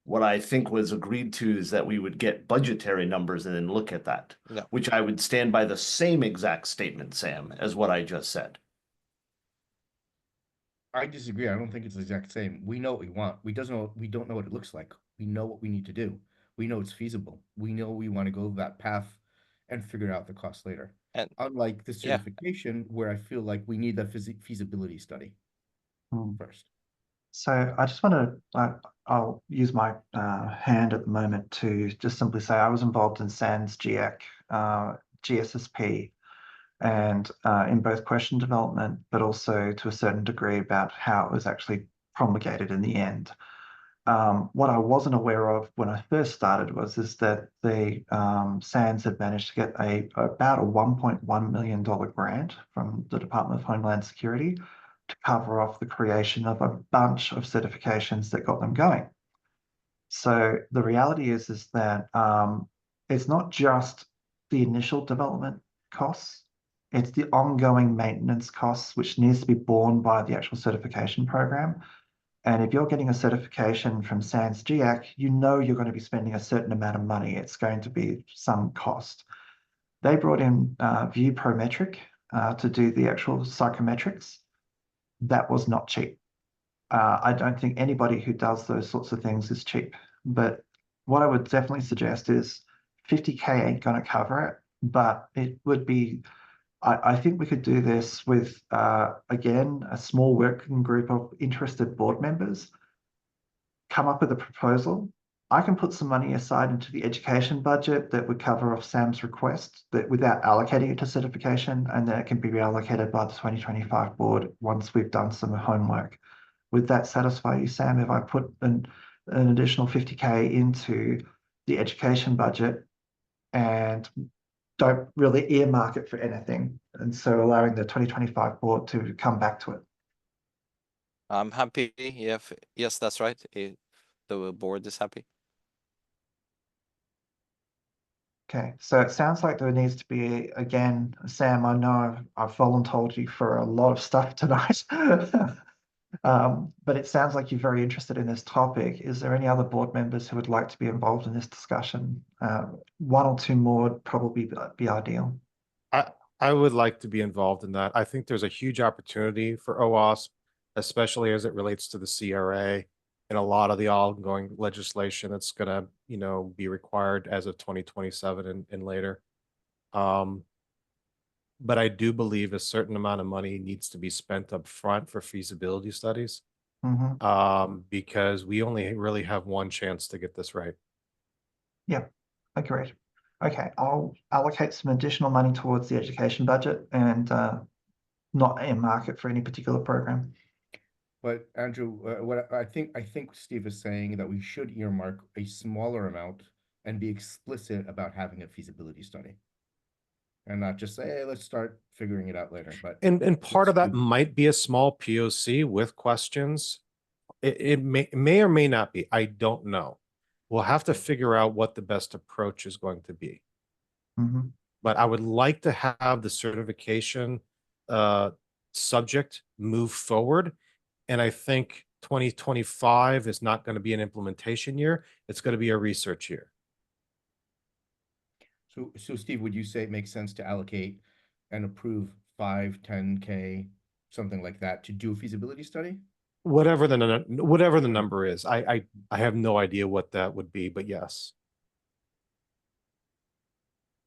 What I think was agreed to is that we would get budgetary numbers and then look at that, which I would stand by the same exact statement, Sam, as what I just said. I disagree. I don't think it's the exact same. We know what we want. We don't know what it looks like. We know what we need to do. We know it's feasible. We know we want to go that path and figure out the cost later. And unlike the certification, where I feel like we need that feasibility study first. So I just want to, I'll use my hand at the moment to just simply say I was involved in SANS GEC, GSSP, and in both question development, but also to a certain degree about how it was actually promulgated in the end. What I wasn't aware of when I first started is that the SANS had managed to get about a $1.1 million grant from the Department of Homeland Security to cover off the creation of a bunch of certifications that got them going. So the reality is that it's not just the initial development costs, it's the ongoing maintenance costs, which needs to be borne by the actual certification program. And if you're getting a certification from SANS GEC, you know you're going to be spending a certain amount of money. It's going to be some cost. They brought in View Prometric to do the actual psychometrics. That was not cheap. I don't think anybody who does those sorts of things is cheap. But what I would definitely suggest is 50K ain't going to cover it, but it would be, I think we could do this with, again, a small working group of interested board members, come up with a proposal. I can put some money aside into the education budget that would cover off Sam's request that without allocating it to certification, and then it can be reallocated by the 2025 board once we've done some homework. Would that satisfy you, Sam, if I put an additional 50K into the education budget and don't really earmark it for anything, and so allowing the 2025 board to come back to it? I'm happy. Yes, that's right. The board is happy. Okay, so it sounds like there needs to be, again, Sam, I know I've volunteered you for a lot of stuff tonight, but it sounds like you're very interested in this topic. Is there any other board members who would like to be involved in this discussion? One or two more would probably be ideal. I would like to be involved in that. I think there's a huge opportunity for OWASP, especially as it relates to the CRA and a lot of the ongoing legislation that's going to, be required as of 2027 and later. But I do believe a certain amount of money needs to be spent up front for feasibility studies, because we only really have one chance to get this right. Yeah, agreed. Okay, I'll allocate some additional money towards the education budget and not earmark it for any particular program. But Andrew, what I think Steve is saying that we should earmark a smaller amount and be explicit about having a feasibility study, and not just say, hey, let's start figuring it out later. But and part of that might be a small POC with questions. It may or may not be. I don't know. We'll have to figure out what the best approach is going to be. Mhm. But I would like to have the certification subject move forward. And I think 2025 is not going to be an implementation year. It's going to be a research year. So Steve, would you say it makes sense to allocate and approve 5, 10K, something like that, to do a feasibility study? Whatever the number is, I have no idea what that would be, but yes.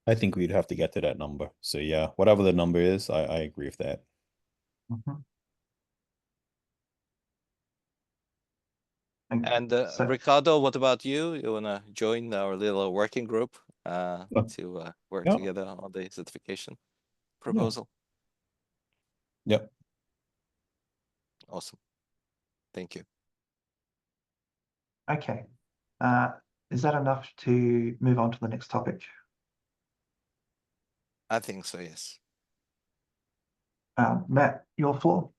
I think we'd have to get to that number. So yeah, whatever the number is, I agree with that. Mhm. And So- Ricardo, what about you? You wanna join our little working group Yeah. to work Yeah. together on the certification proposal? Yep. Awesome. Thank you. Okay. Is that enough to move on to the next topic? I think so, yes. Matt, your floor.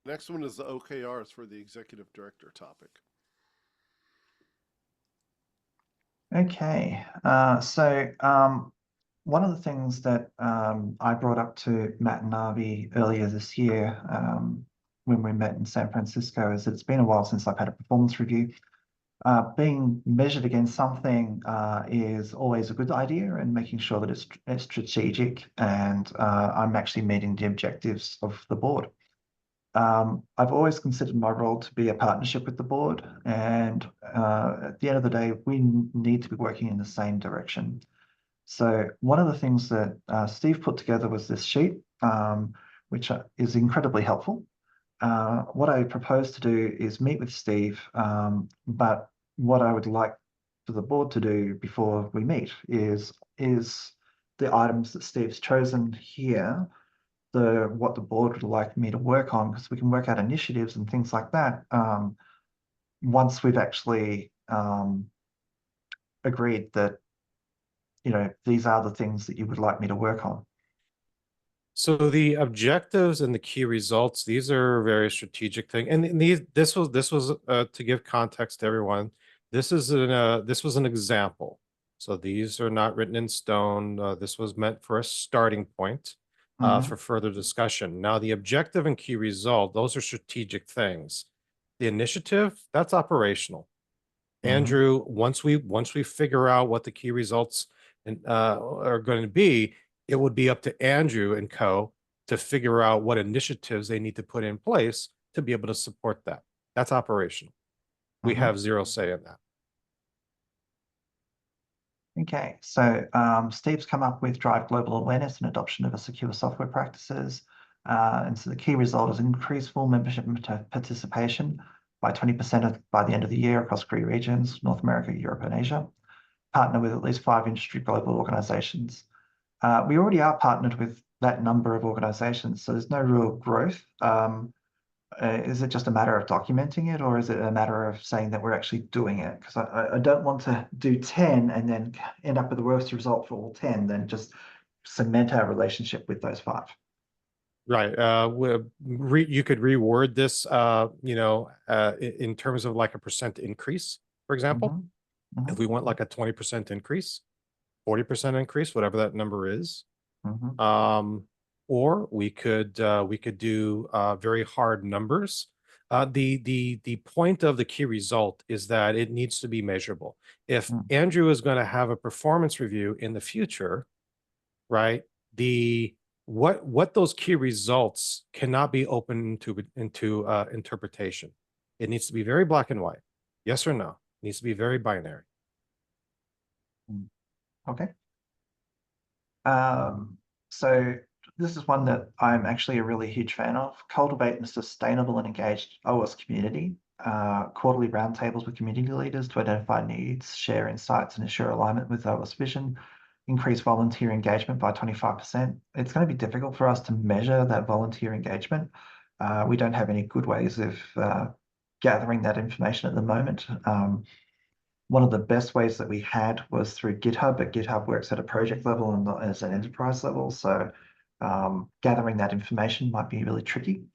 Next one is the OKRs for the executive director topic. Okay. One of the things that I brought up to Matt and Navi earlier this year when we met in San Francisco is that it's been a while since I've had a performance review. Being measured against something is always a good idea, and making sure that it's strategic and I'm actually meeting the objectives of the board. I've always considered my role to be a partnership with the board, and at the end of the day, we need to be working in the same direction. So one of the things that Steve put together was this sheet, which is incredibly helpful. What I propose to do is meet with Steve, but what I would like for the board to do before we meet is the items that Steve's chosen here, what the board would like me to work on, because we can work out initiatives and things like that once we've actually agreed that, these are the things that you would like me to work on. So the objectives and the key results, these are very strategic thing. And this was to give context to everyone. This was an example. So these are not written in stone. This was meant for a starting point for further discussion. Now the objective and key result, those are strategic things. The initiative, that's operational. Andrew, once we figure out what the key results are going to be, it would be up to Andrew and co. to figure out what initiatives they need to put in place to be able to support that. That's operational. We have zero say in that. Okay, so Steve's come up with drive global awareness and adoption of a secure software practices. And so the key result is increased full membership participation by 20% by the end of the year across 3 regions, North America, Europe, and Asia. Partner with at least 5 industry global organizations. We already are partnered with that number of organizations, so there's no real growth. Is it just a matter of documenting it, or is it a matter of saying that we're actually doing it? Because I don't want to do 10 and then end up with the worst result for all 10, then just cement our relationship with those 5. Right. You could reword this, in terms of like a percent increase, for example. If we want like a 20% increase, 40% increase, whatever that number is. Or we could do very hard numbers. The point of the key result is that it needs to be measurable. If Andrew is going to have a performance review in the future, right? What those key results cannot be open into interpretation. It needs to be very black and white. Yes or no. It needs to be very binary. Okay. So this is one that I'm actually a really huge fan of. Cultivate a sustainable and engaged OWASP community. Quarterly roundtables with community leaders to identify needs, share insights, and ensure alignment with OWASP vision. Increase volunteer engagement by 25%. It's going to be difficult for us to measure that volunteer engagement. We don't have any good ways of gathering that information at the moment. One of the best ways that we had was through GitHub, but GitHub works at a project level and not as an enterprise level. So gathering that information might be really tricky.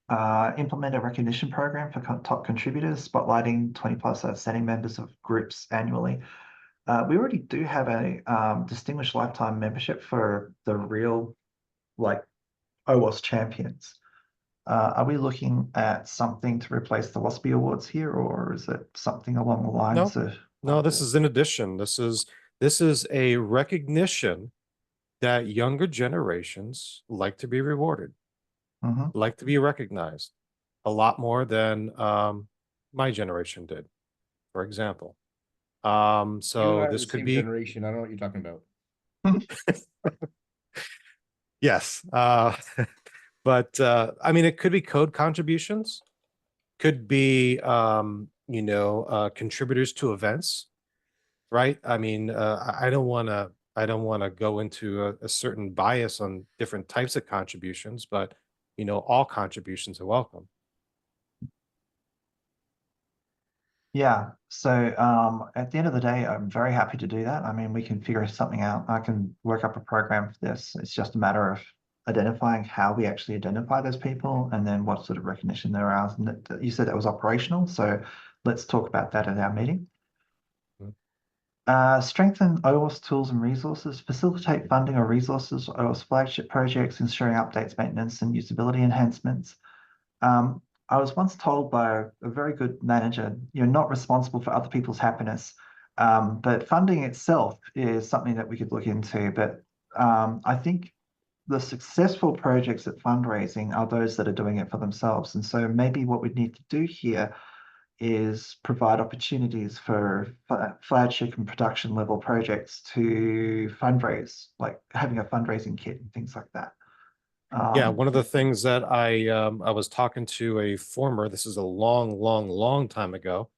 Implement a recognition program for top contributors, spotlighting 20+ outstanding members of groups annually. We already do have a distinguished lifetime membership for the real, like, OWASP champions. Are we looking at something to replace the WASP awards here, or is it something along the lines of? No, this is in addition. This is a recognition that younger generations like to be rewarded, like to be recognized a lot more than my generation did, for example. So this could be generation. I don't know what you're talking about. yes. But I mean, it could be code contributions, could be contributors to events, right? I mean, I don't want to go into a certain bias on different types of contributions, but all contributions are welcome. Yeah, so at the end of the day, I'm very happy to do that. I mean, we can figure something out. I can work up a program for this. It's just a matter of identifying how we actually identify those people and then what sort of recognition there are. And you said that was operational, so let's talk about that at our meeting. Strengthen OWASP tools and resources, facilitate funding or resources for OWASP flagship projects, ensuring updates, maintenance, and usability enhancements. I was once told by a very good manager, you're not responsible for other people's happiness, but funding itself is something that we could look into. But I think the successful projects at fundraising are those that are doing it for themselves. And so maybe what we need to do here is provide opportunities for flagship and production level projects to fundraise, like having a fundraising kit and things like that. Yeah, one of the things that I was talking to a former, this is a long time ago,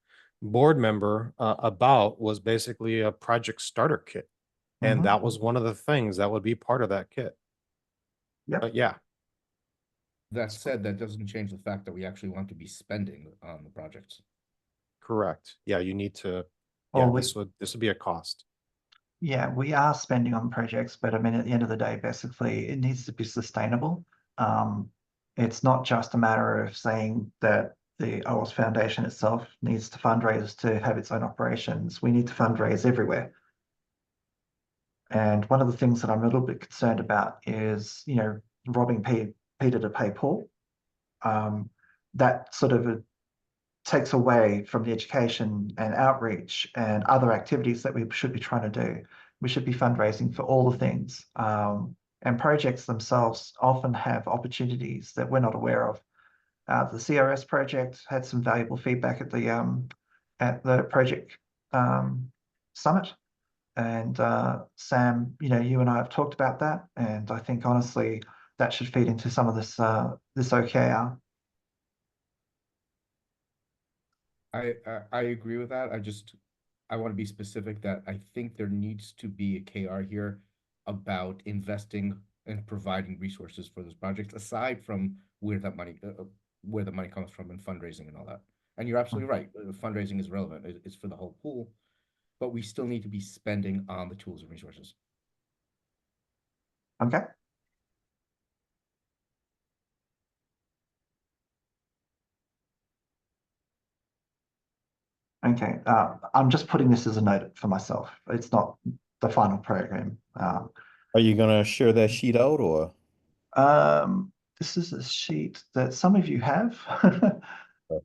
board member about was basically a project starter kit. And that was one of the things that would be part of that kit. Yep. But yeah. That said, that doesn't change the fact that we actually want to be spending on the projects. Correct. Yeah, you need to, Well, this would be a cost. Yeah, we are spending on projects, but I mean, at the end of the day, basically, it needs to be sustainable. It's not just a matter of saying that the OWASP Foundation itself needs to fundraise to have its own operations. We need to fundraise everywhere. And one of the things that I'm a little bit concerned about is, robbing Peter to pay Paul. That sort of takes away from the education and outreach and other activities that we should be trying to do. We should be fundraising for all the things. And projects themselves often have opportunities that we're not aware of. The CRS project had some valuable feedback at the project summit. And Sam, you and I have talked about that. And I think honestly, that should feed into some of this OKR. I agree with that. I want to be specific that I think there needs to be a KR here about investing and providing resources for those projects, aside from where the money comes from and fundraising and all that. And you're absolutely right. Fundraising is relevant. It's for the whole pool, but we still need to be spending on the tools and resources. Okay. Okay, I'm just putting this as a note for myself. It's not the final program. Are you going to share that sheet out, or? This is a sheet that some of you have.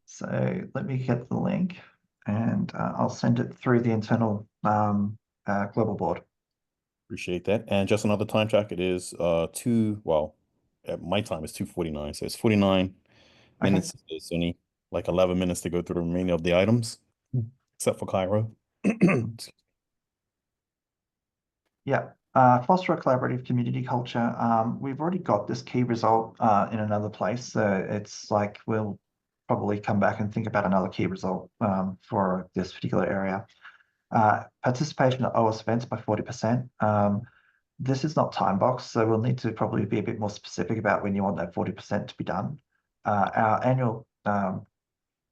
So let me get the link and I'll send it through the internal global board. Appreciate that. And just another time check, it is at my time it's 2:49, so it's 49 minutes. It's only like 11 minutes to go through the remainder of the items, except for Cairo. Yeah, foster a collaborative community culture. We've already got this key result in another place, so it's like we'll probably come back and think about another key result for this particular area. Participation at OWASP events by 40%. This is not time boxed, so we'll need to probably be a bit more specific about when you want that 40% to be done. Our annual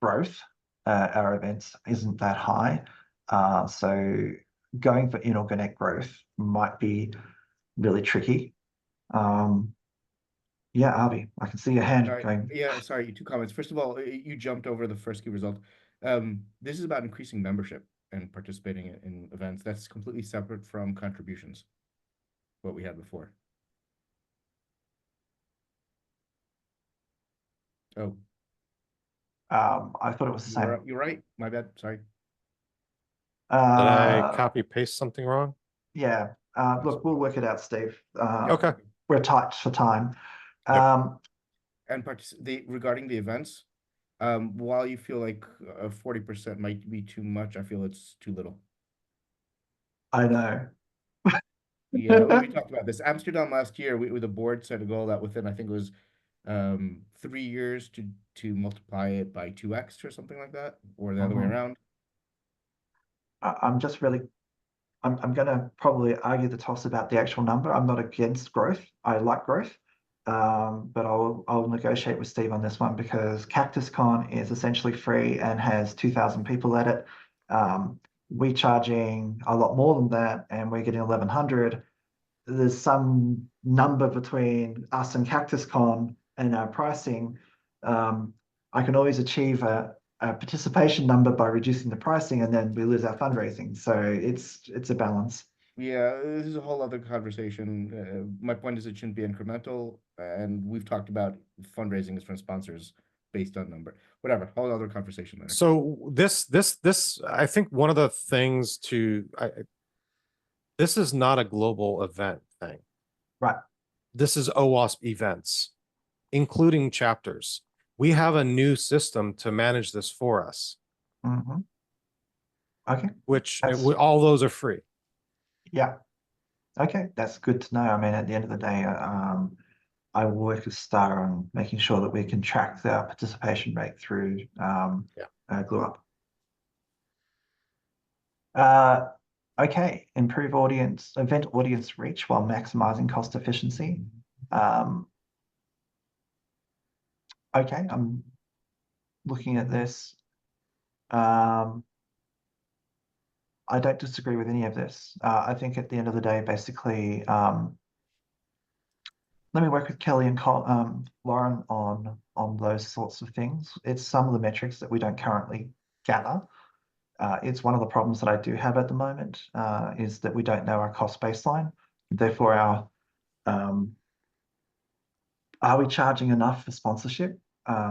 growth, our events isn't that high, so going for inorganic growth might be really tricky. Yeah, Avi, I can see your hand All right. going. Yeah, sorry, two comments. First of all, you jumped over the first key result. This is about increasing membership and participating in events. That's completely separate from contributions, what we had before. Oh, I thought it was the same. you're right. My bad. Sorry. Did I Uh, copy paste something wrong? yeah. Look, we'll work it out, Steve. Okay. We're tight for time. Yep. And regarding the events, while you feel like 40% might be too much, I feel it's too little. I know. Yeah, we talked about this. Amsterdam last year, the board set a goal that within, I think it was 3 years to multiply it by 2x or something like that, or the other way around. I'm just really, I'm going to probably argue the toss about the actual number. I'm not against growth. I like growth. But I'll negotiate with Steve on this one because CactusCon is essentially free and has 2,000 people at it. We're charging a lot more than that, and we're getting 1,100. There's some number between us and CactusCon and our pricing. I can always achieve a participation number by reducing the pricing, and then we lose our fundraising. So it's a balance. Yeah, this is a whole other conversation. My point is it shouldn't be incremental, and we've talked about fundraising is from sponsors based on number. Whatever, whole other conversation there. So this, I think one of the things this is not a global event thing. Right. This is OWASP events, including chapters. We have a new system to manage this for us. Mm-hmm. Okay. Which all those are free. Yeah. Okay, that's good to know. I mean, at the end of the day, I will work with Star on making sure that we can track the participation rate through Glue Up. Okay, improve event audience reach while maximizing cost efficiency. Okay, I'm looking at this. I don't disagree with any of this. I think at the end of the day, basically, let me work with Kelly and Lauren on those sorts of things. It's some of the metrics that we don't currently gather. It's one of the problems that I do have at the moment is that we don't know our cost baseline. Therefore, are we charging enough for sponsorship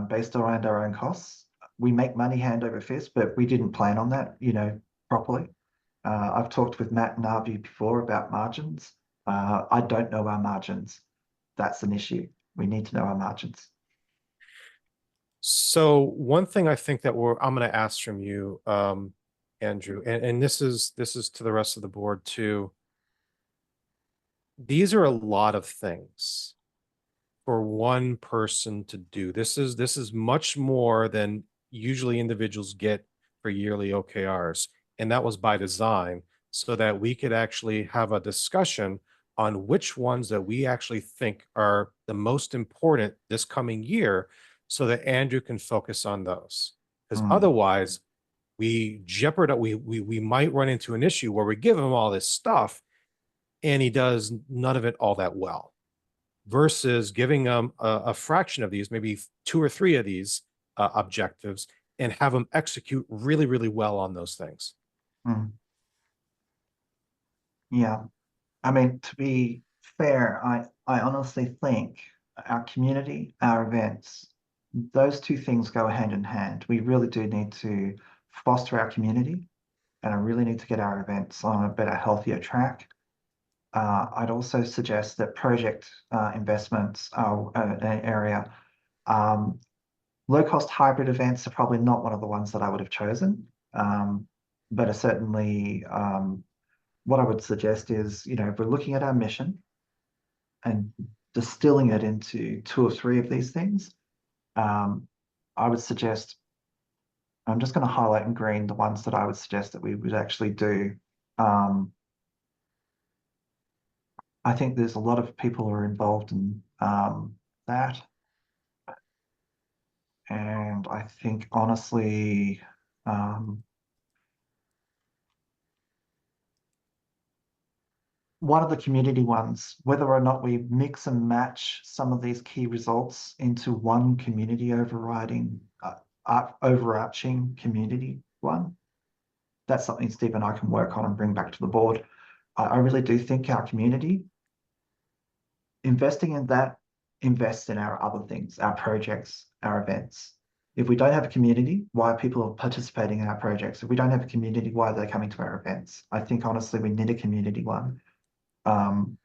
based around our own costs? We make money hand over fist, but we didn't plan on that, properly. I've talked with Matt and Avi before about margins. I don't know our margins. That's an issue. We need to know our margins. So one thing I think that I'm going to ask from you, Andrew, and this is to the rest of the board too. These are a lot of things for one person to do. This is much more than usually individuals get for yearly OKRs. And that was by design so that we could actually have a discussion on which ones that we actually think are the most important this coming year so that Andrew can focus on those. Because otherwise we might run into an issue where we give him all this stuff and he does none of it all that well, versus giving them a fraction of these, maybe 2 or 3 of these objectives, and have them execute really, really well on those things. Yeah. I mean, to be fair, I honestly think our community, our events, those two things go hand in hand. We really do need to foster our community, and I really need to get our events on a better, healthier track. I'd also suggest that project investments are an area. Low-cost hybrid events are probably not one of the ones that I would have chosen, but are certainly what I would suggest is, if we're looking at our mission and distilling it into 2 or 3 of these things, I would suggest, I'm just going to highlight in green the ones that I would suggest that we would actually do. I think there's a lot of people who are involved in that. And I think, honestly, one of the community ones, whether or not we mix and match some of these key results into one community overriding, overarching community one. That's something Steve and I can work on and bring back to the board. I really do think our community, investing in that, invests in our other things, our projects, our events. If we don't have a community, why are people participating in our projects? If we don't have a community, why are they coming to our events? I think honestly, we need a community one.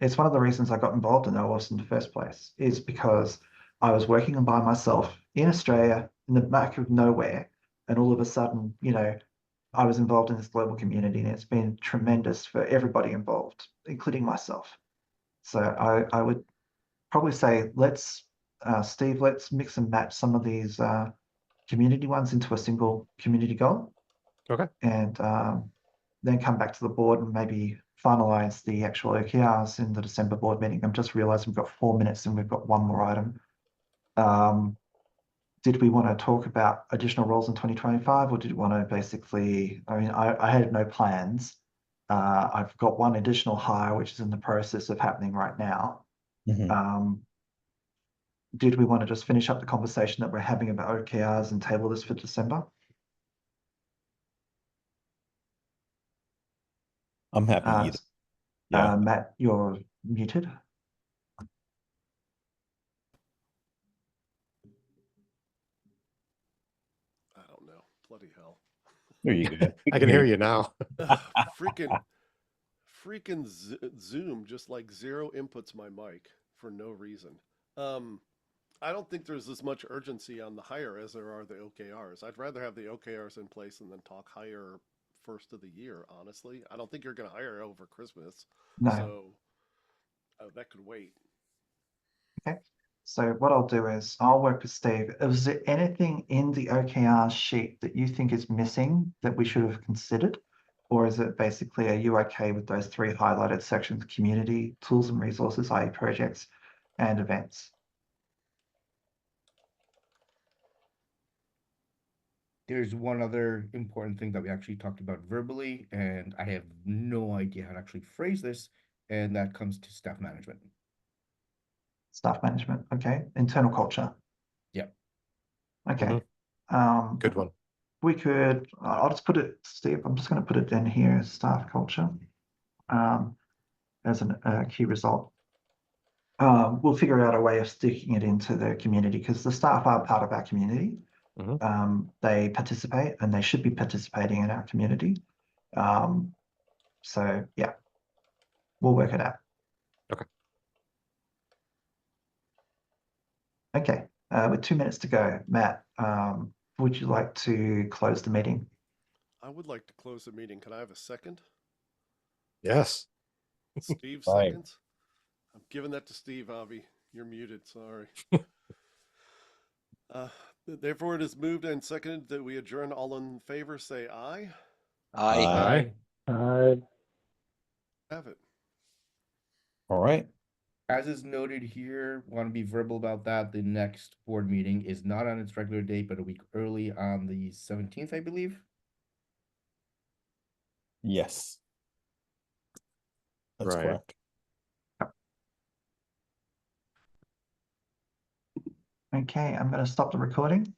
It's one of the reasons I got involved in OWASP in the first place, is because I was working by myself in Australia, in the back of nowhere, and all of a sudden, you know, I was involved in this global community, and it's been tremendous for everybody involved, including myself. So I would probably say, Steve, let's mix and match some of these community ones into a single community goal. Okay. And then come back to the board and maybe finalize the actual OKRs in the December board meeting. I'm just realizing we've got 4 minutes and we've got one more item. Did we want to talk about additional roles in 2025, or did we want to basically, I mean, I had no plans. I've got one additional hire, which is in the process of happening right now. Did we want to just finish up the conversation that we're having about OKRs and table this for December? I'm happy either. Yeah. Matt, you're muted. I don't know. Bloody hell. There you go. I can hear you now. freaking Zoom just like zero inputs my mic for no reason. I don't think there's as much urgency on the hire as there are the OKRs. I'd rather have the OKRs in place and then talk hire first of the year, honestly. I don't think you're going to hire over Christmas. No. So that could wait. Okay. So what I'll do is I'll work with Steve. Is there anything in the OKR sheet that you think is missing that we should have considered? Or is it basically, are you okay with those 3 highlighted sections: community, tools and resources, i.e. projects, and events? There's one other important thing that we actually talked about verbally, and I have no idea how to actually phrase this, and that comes to staff management. Staff management, okay. Internal culture. Yep. Okay. Good one. We could, I'll just put it, Steve, I'm just going to put it in here, staff culture, as a key result. We'll figure out a way of sticking it into the community, because the staff are part of our community. They participate and they should be participating in our community. So yeah, we'll work it out. Okay. Okay, with 2 minutes to go, Matt, would you like to close the meeting? I would like to close the meeting. Can I have a second? Yes. Steve Fine. seconds? I'm giving that to Steve, Avi. You're muted, sorry. Therefore, it is moved and seconded that we adjourn. All in favor, say aye. Aye. Aye. Have it. All right. As is noted here, want to be verbal about that. The next board meeting is not on its regular date, but a week early on the 17th, I believe. Yes. That's Right. correct. Okay, I'm going to stop the recording.